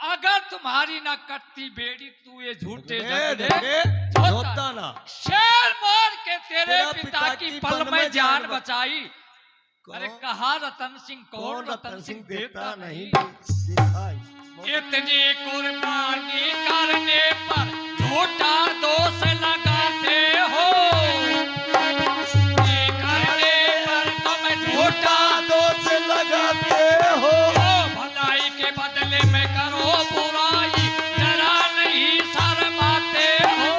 अगर तुम्हारी ना कटती बेड़ी तू ये झूठे रे, झगड़े रे, होता। रोता ना। शेर मार के तेरे तेरा पिता की पल में जान बचाई। अरे कौन- कहा रतन सिंह कौन कौन रतन सिंह देता नहीं। दिखाई। इतनी कुर्बानी करने पर झूठा दोष लगाते हो, ये करने पर तुम झूठा दोष लगाते हो, भलाई के बदले में करो बुराई, जरा नहीं शर्माते हो।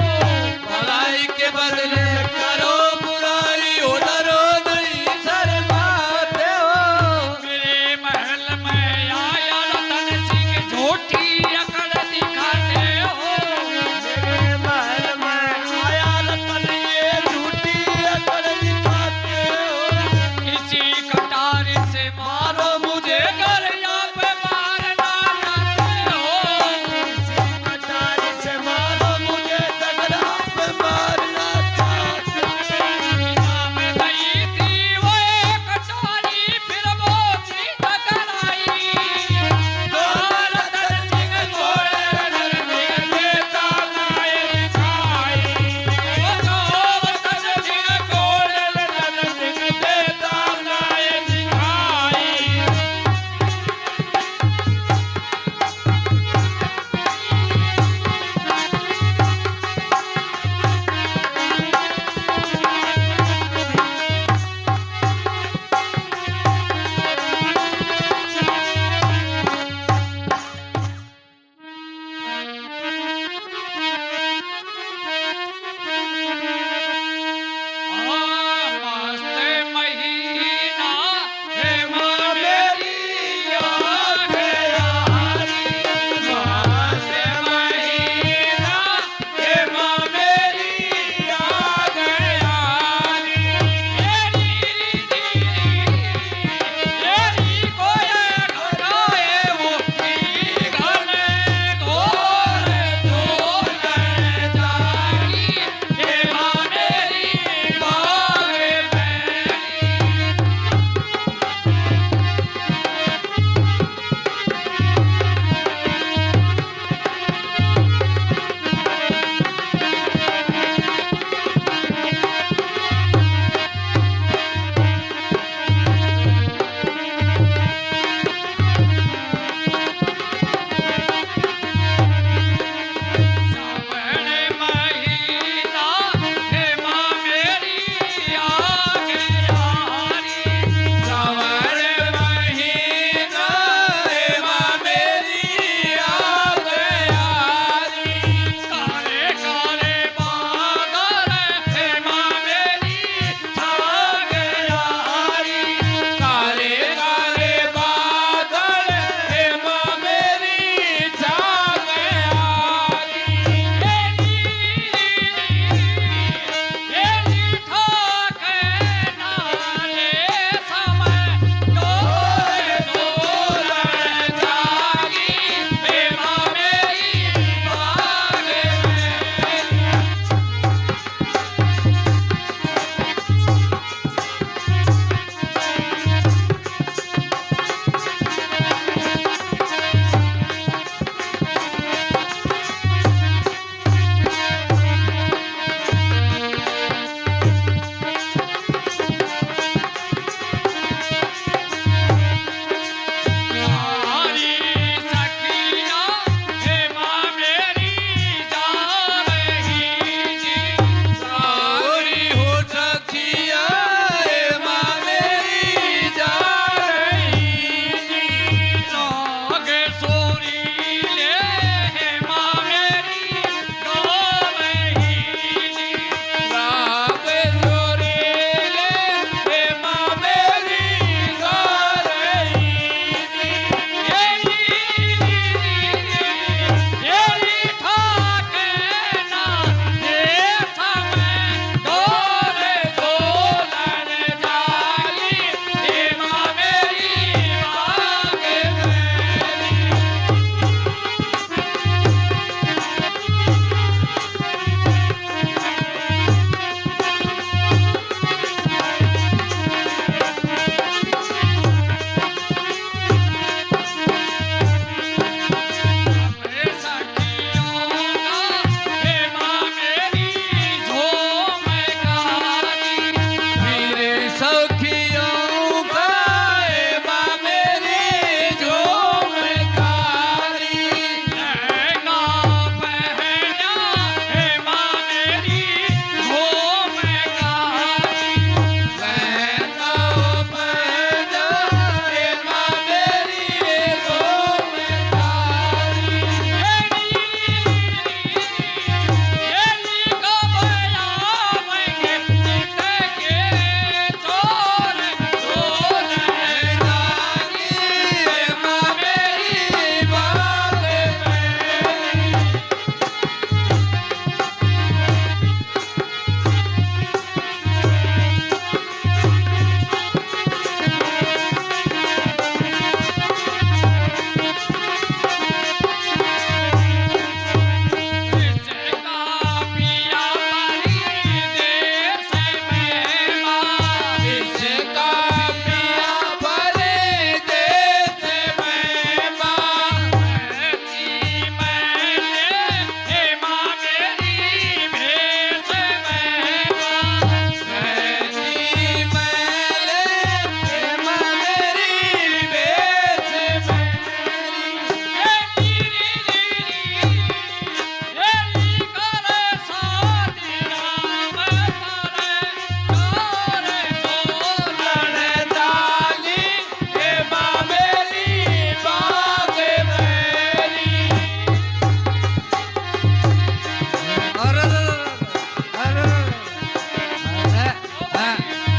भलाई के बदले करो बुराई, डरो नहीं शर्माते हो। मेरे महल में आया रतन सिंह झूठी अकड़ दिखाते हो। मेरे महल में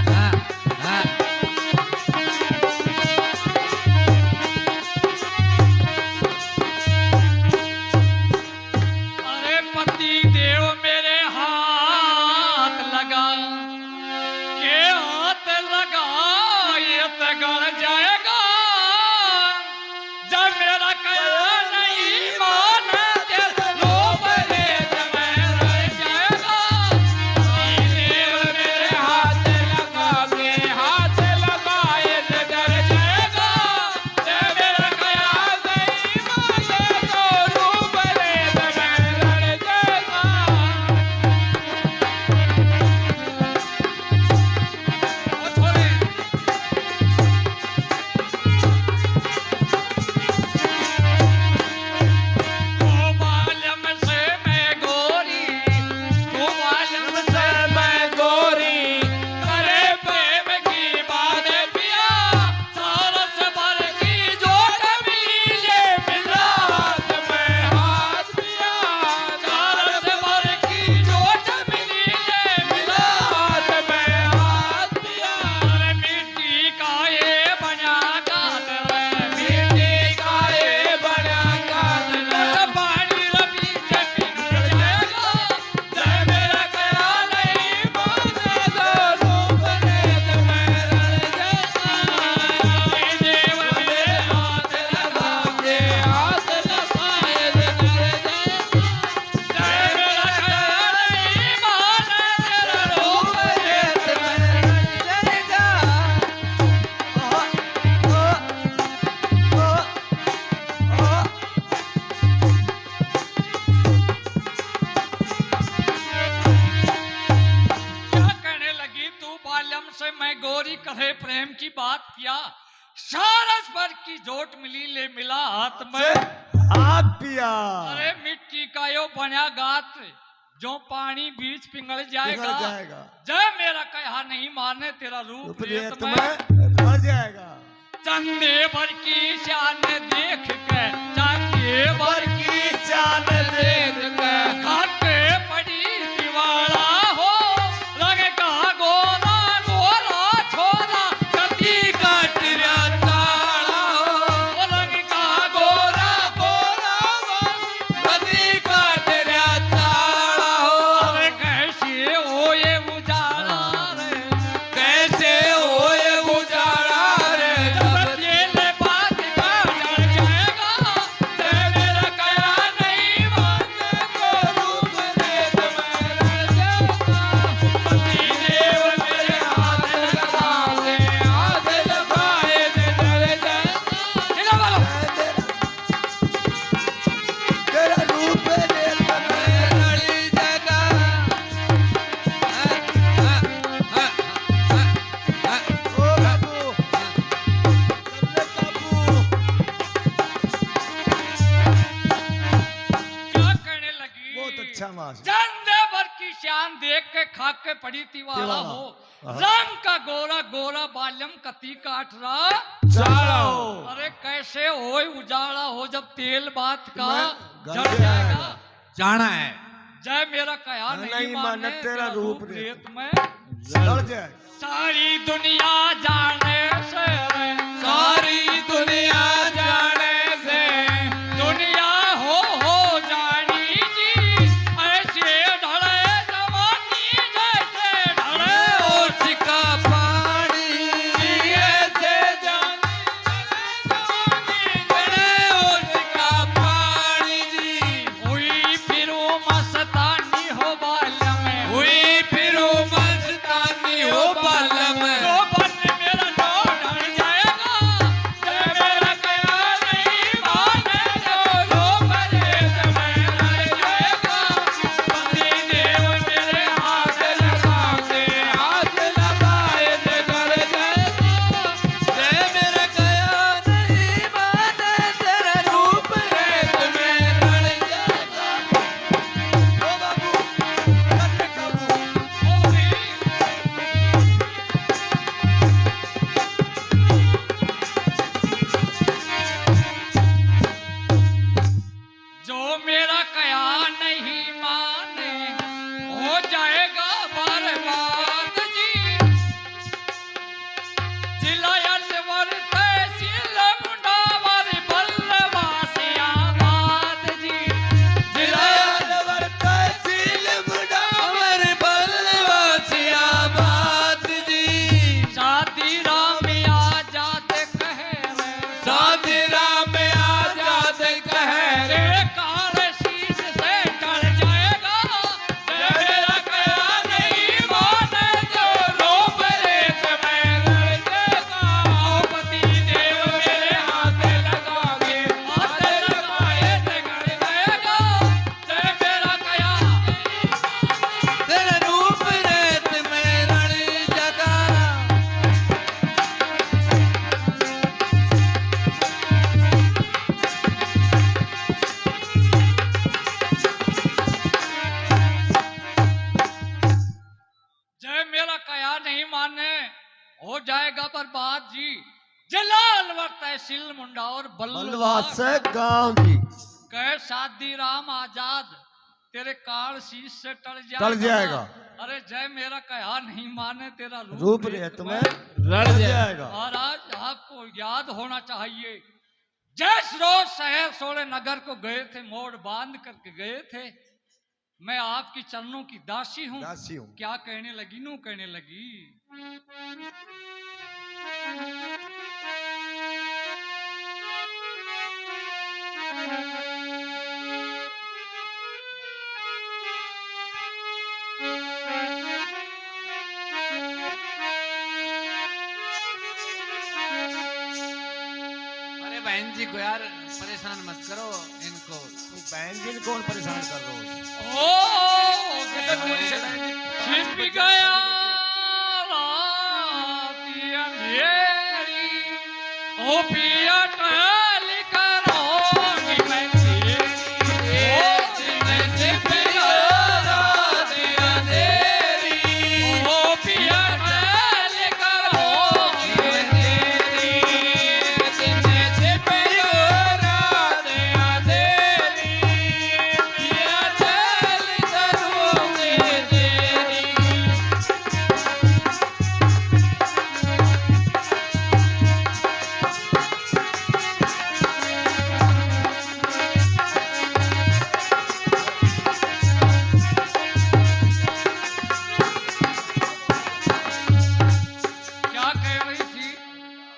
हाँ, हाँ। अरे पति देव मेरे हाथ लगा के हाथ लगा ये तो गड़ जाएगा जब मेरा कया नहीं माने तेरे रूप रेत में रह जाएगा। पति देव मेरे हाथ लगा के हाथ लगाए तो डर जाएगा जब मेरा कया नहीं माने तो रूप रेत में रड़ जाएगा। वो छोड़े तू बाल्यम से मैं गोरी तू बाल्यम से मैं गोरी करे प्रेम की बात पिया सारस भर की जोट मिले मिला हाथ में हाथ पिया सारस भर की जोट मिले मिला हाथ में हाथ पिया अरे मिट्टी का ये बना गात रे मिट्टी का ये बना काट ले पानी रवि से पिघल जाएगा जय मेरा कया नहीं माने तो रूप रेत में रड़ जाएगा। देव मेरे हाथ लगा के हाथ लगाए तो डर जाएगा। जय मेरा कया नहीं माने तेरा रूप रेत में रड़ जाएगा। क्या कहने लगी तू बाल्यम से मैं गोरी कहे प्रेम की बात किया सारस भर की जोट मिली ले मिला हाथ में हाथ पिया अरे मिट्टी का यो बना गात जो पानी बीच पिघल जाएगा पिघल जाएगा जय मेरा कहा नहीं माने तेरा रूप रूप रेत रेत में में रह जाएगा। चंदे भर की शान देख के चंदे भर की शान देख के खाके पड़ी दीवारा हो रंग का गोरा गोरा छोरा कती काट ताड़ा हो रंग का गोरा गोरा नदी काट रहा ताड़ा हो अरे कैसे हो ये उजाला रे कैसे हो ये उजाड़ा रे जब जेल बात का डर जाएगा जय मेरा कया नहीं माने तो रूप रेत में रड़ जाएगा। पति देव मेरे हाथ लगा के हाथ लगाए तो डर जाएगा। निकल वालो तेरा रूप रेत में रड़ी जाएगा। ओ बाबू चल बाबू क्या कहने लगी बहुत अच्छा मास चंदे भर की शान देख के खाके पड़ी तिवारा तिवारा। हो हाँ। रंग का गोरा गोरा बाल्यम कती काट रहा जाओ अरे कैसे हो उजाड़ा हो जब तेल बात का मैं जड़ गल जाएगा जाएगा। जाना है जय मेरा कहा नहीं माने तेरा रूप रेत में लड़ जाएगा। सारी दुनिया जाने से सारी दुनिया जाने से दुनिया हो जानी जी ऐसे ढले जवानी जैसे ढले ओठ का पानी ऐसे जाने बड़े ओठ का पानी जी हुई फिरो मस्तानी हो बाल्य में हुई फिरो मस्तानी हो बाल में जो बन मेरा माने हो जाएगा बर्बाद जी। जलालवर तहसील मुंडा और बलवा बल्लवा से गांव जी कह शादी राम आजाद तेरे काल शीश से टल जाएगा। अरे जय मेरा कहा नहीं माने तेरा रूप रे तुम्हें रड़ रड़ जाएगा। जाएगा। महाराज आपको याद होना चाहिए जैस रोज शहर सोले नगर को गए थे, मोड़ बांध करके गए थे, मैं आपकी चरणों की दासी हूँ। दासी हूँ। क्या कहने लगी नू कहने लगी अरे बहन जी को यार परेशान मत करो इनको। बहन जी ने कौन परेशान कर रहा हो? ओ छिप गया राती अंधेरी, ओ पिया टहल करोगी मैं तेरी। ओ दिन छिप गया राती अंधेरी, ओ पिया टहल करोगी मैं तेरी। दिन छिप गया राती अंधेरी, पिया टहल करोगी तेरी। क्या कह रही थी?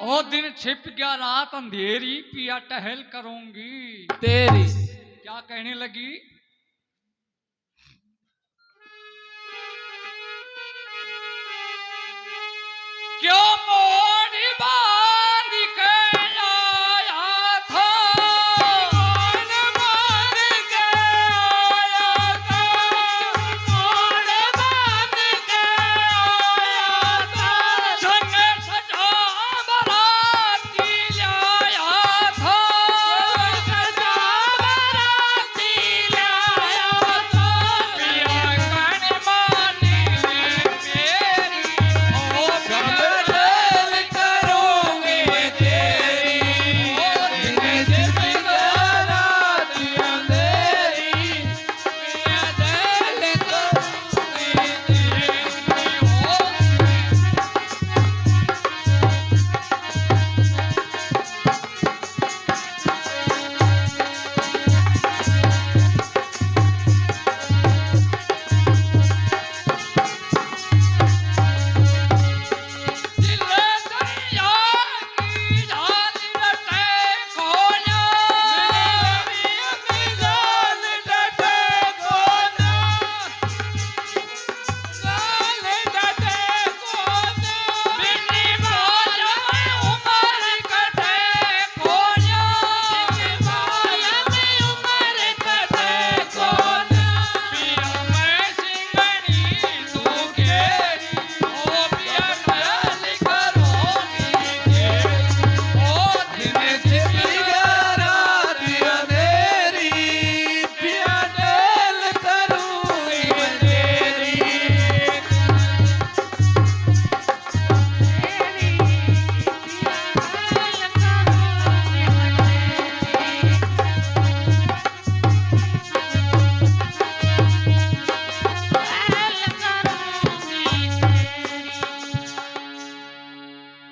ओ दिन छिप गया रात अंधेरी, पिया टहल करूंगी तेरी क्या कहने लगी? क्यों मोड़ी बांध के आया था, मोड़ बांध के आया था, मोड़ बांध के आया था, संग सजा बराती लाया था, सजा बराती लाया था, पिया कण मानी मेरी, ओ पिया टहल करोगे तेरी। ओ दिन छिप गया राती अंधेरी, पिया टहल करोगे तेरी। ओ दिले दरिया की जाल डटे खोया, दरिया की जाल डटे खोया, जाल डटे खोया, बिन्नी बाला में उमर कटे खोया, बिन्नी बाला में उमर कटे खोया, पिया मैं सिंगनी तू घेरी, ओ पिया टहल करोगी तेरी। ओ दिन छिप गया राती अंधेरी, पिया टहल करूंगी मैं तेरी।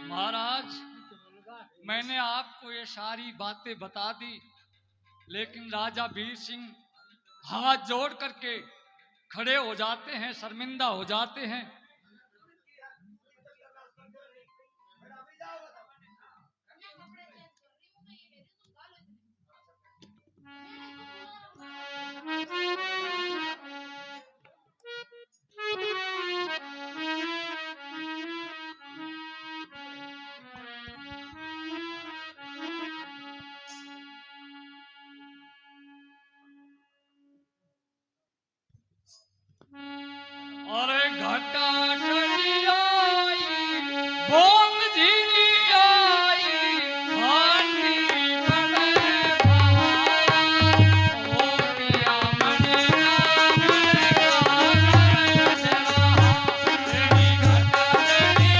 महाराज मैंने आपको ये सारी बातें बता दी, लेकिन राजा वीर सिंह हाथ जोड़ करके खड़े हो जाते हैं, शर्मिंदा हो जाते हैं। अरे घटा चढ़ी आई, बोंग झीनी आई, हाथी बने बहाया, ओ पिया मने नाम का नयन रहा, तेरी घटा चढ़ी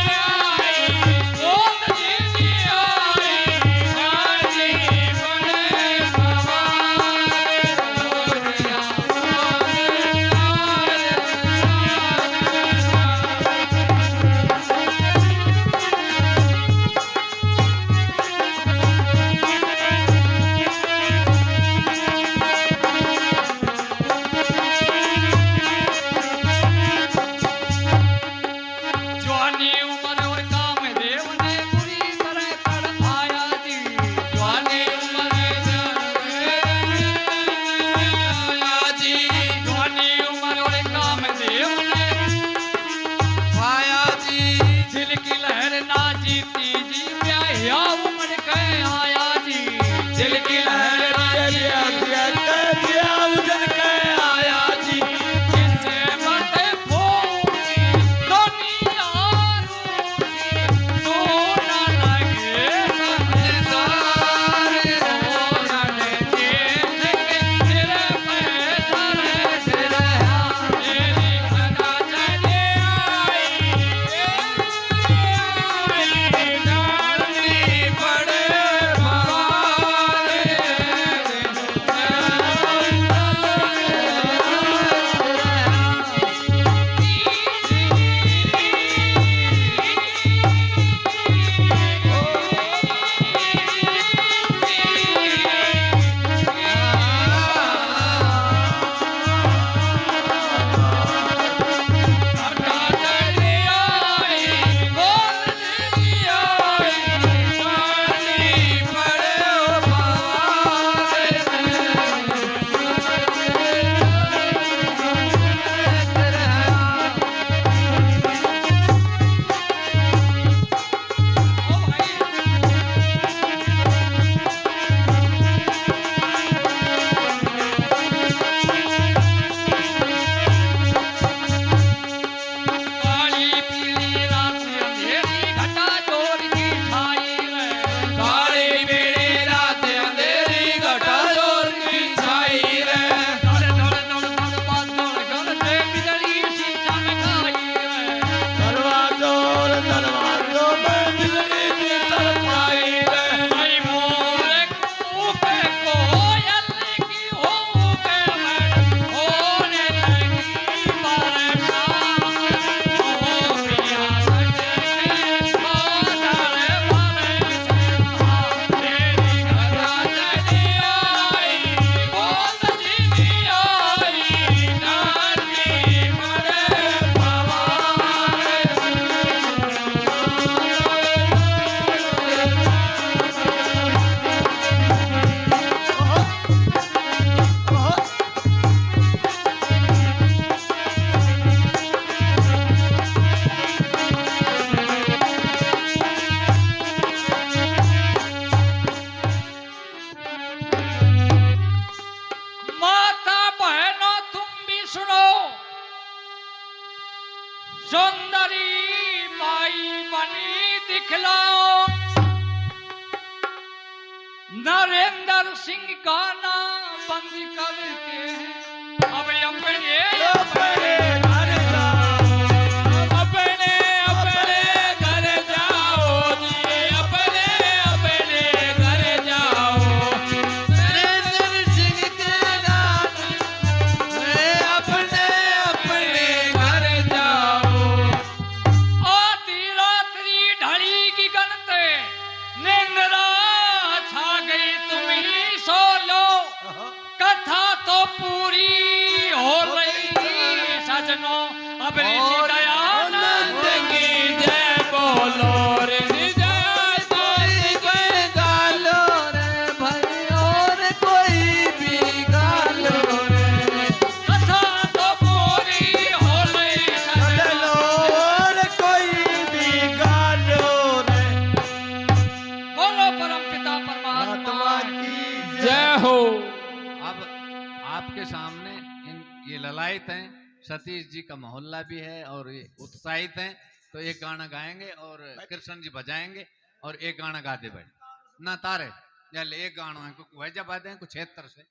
जवानी उम्र और कामदेव ने बुरी तरह तड़पाया जी जवानी उम्र जी जवानी उम्र और कामदेव ने पाया जी दिल की लहर ना जीती जी ब्याह्या उमड़ के आया जी दिल की लहर ना जीती उजन के आया जी जिससे मत फूटी दुनिया रूठी तू न लगे संसार तू न लगे तेरे पे धरे सिरहा तेरी खदा चले आई डाली पड़े काली पीली रात अंधेरी घटा चोर की छाई रे काली पीली रात अंधेरी घटा जोर की छाई रे धड़ धड़ धड़ धड़ बादल गरजे बिजली सी चमकाई रे दरवाजों में बिजली की तरफाई रे आई मोरे कूपे कोयल की हो पे मैं होने लगी बारिशा ओ पिया सजनी ओ डाले मारे सिरहा तेरी गदा चली आई बोल जीनी आई नानी मरे माता बहनों तुम भी सुनो सुंदरी माई बनी दिखलाओ नरेंद्र सिंह गाना बंद करते हैं अब अपने अपने घर जाओ अपने अपने घर जाओ जी अपने अपने घर जाओ नरेंद्र सिंह के गाने अपने अपने घर जाओ आधी रात्रि ढली की गनते निंद्रा छा गई तुम ही सो लो कथा तो पूरी हो रही सजनो अब ऋषि दयानंद की जय बोलो रे जय कोई गालो रे भाई और कोई भी गालो रे कथा तो पूरी हो रही सजनो चलो और कोई भी गालो रे बोलो परम पिता परमात्मा आत्मा की जय हो अब आपके सामने ये ललायत हैं सतीश जी का मोहल्ला भी है और ये उत्साहित हैं तो एक गाना गाएंगे और कृष्ण जी बजाएंगे और एक गाना गाते बैठ ना तारे या एक गाना है कुछ वैजा बात है कुछ क्षेत्र से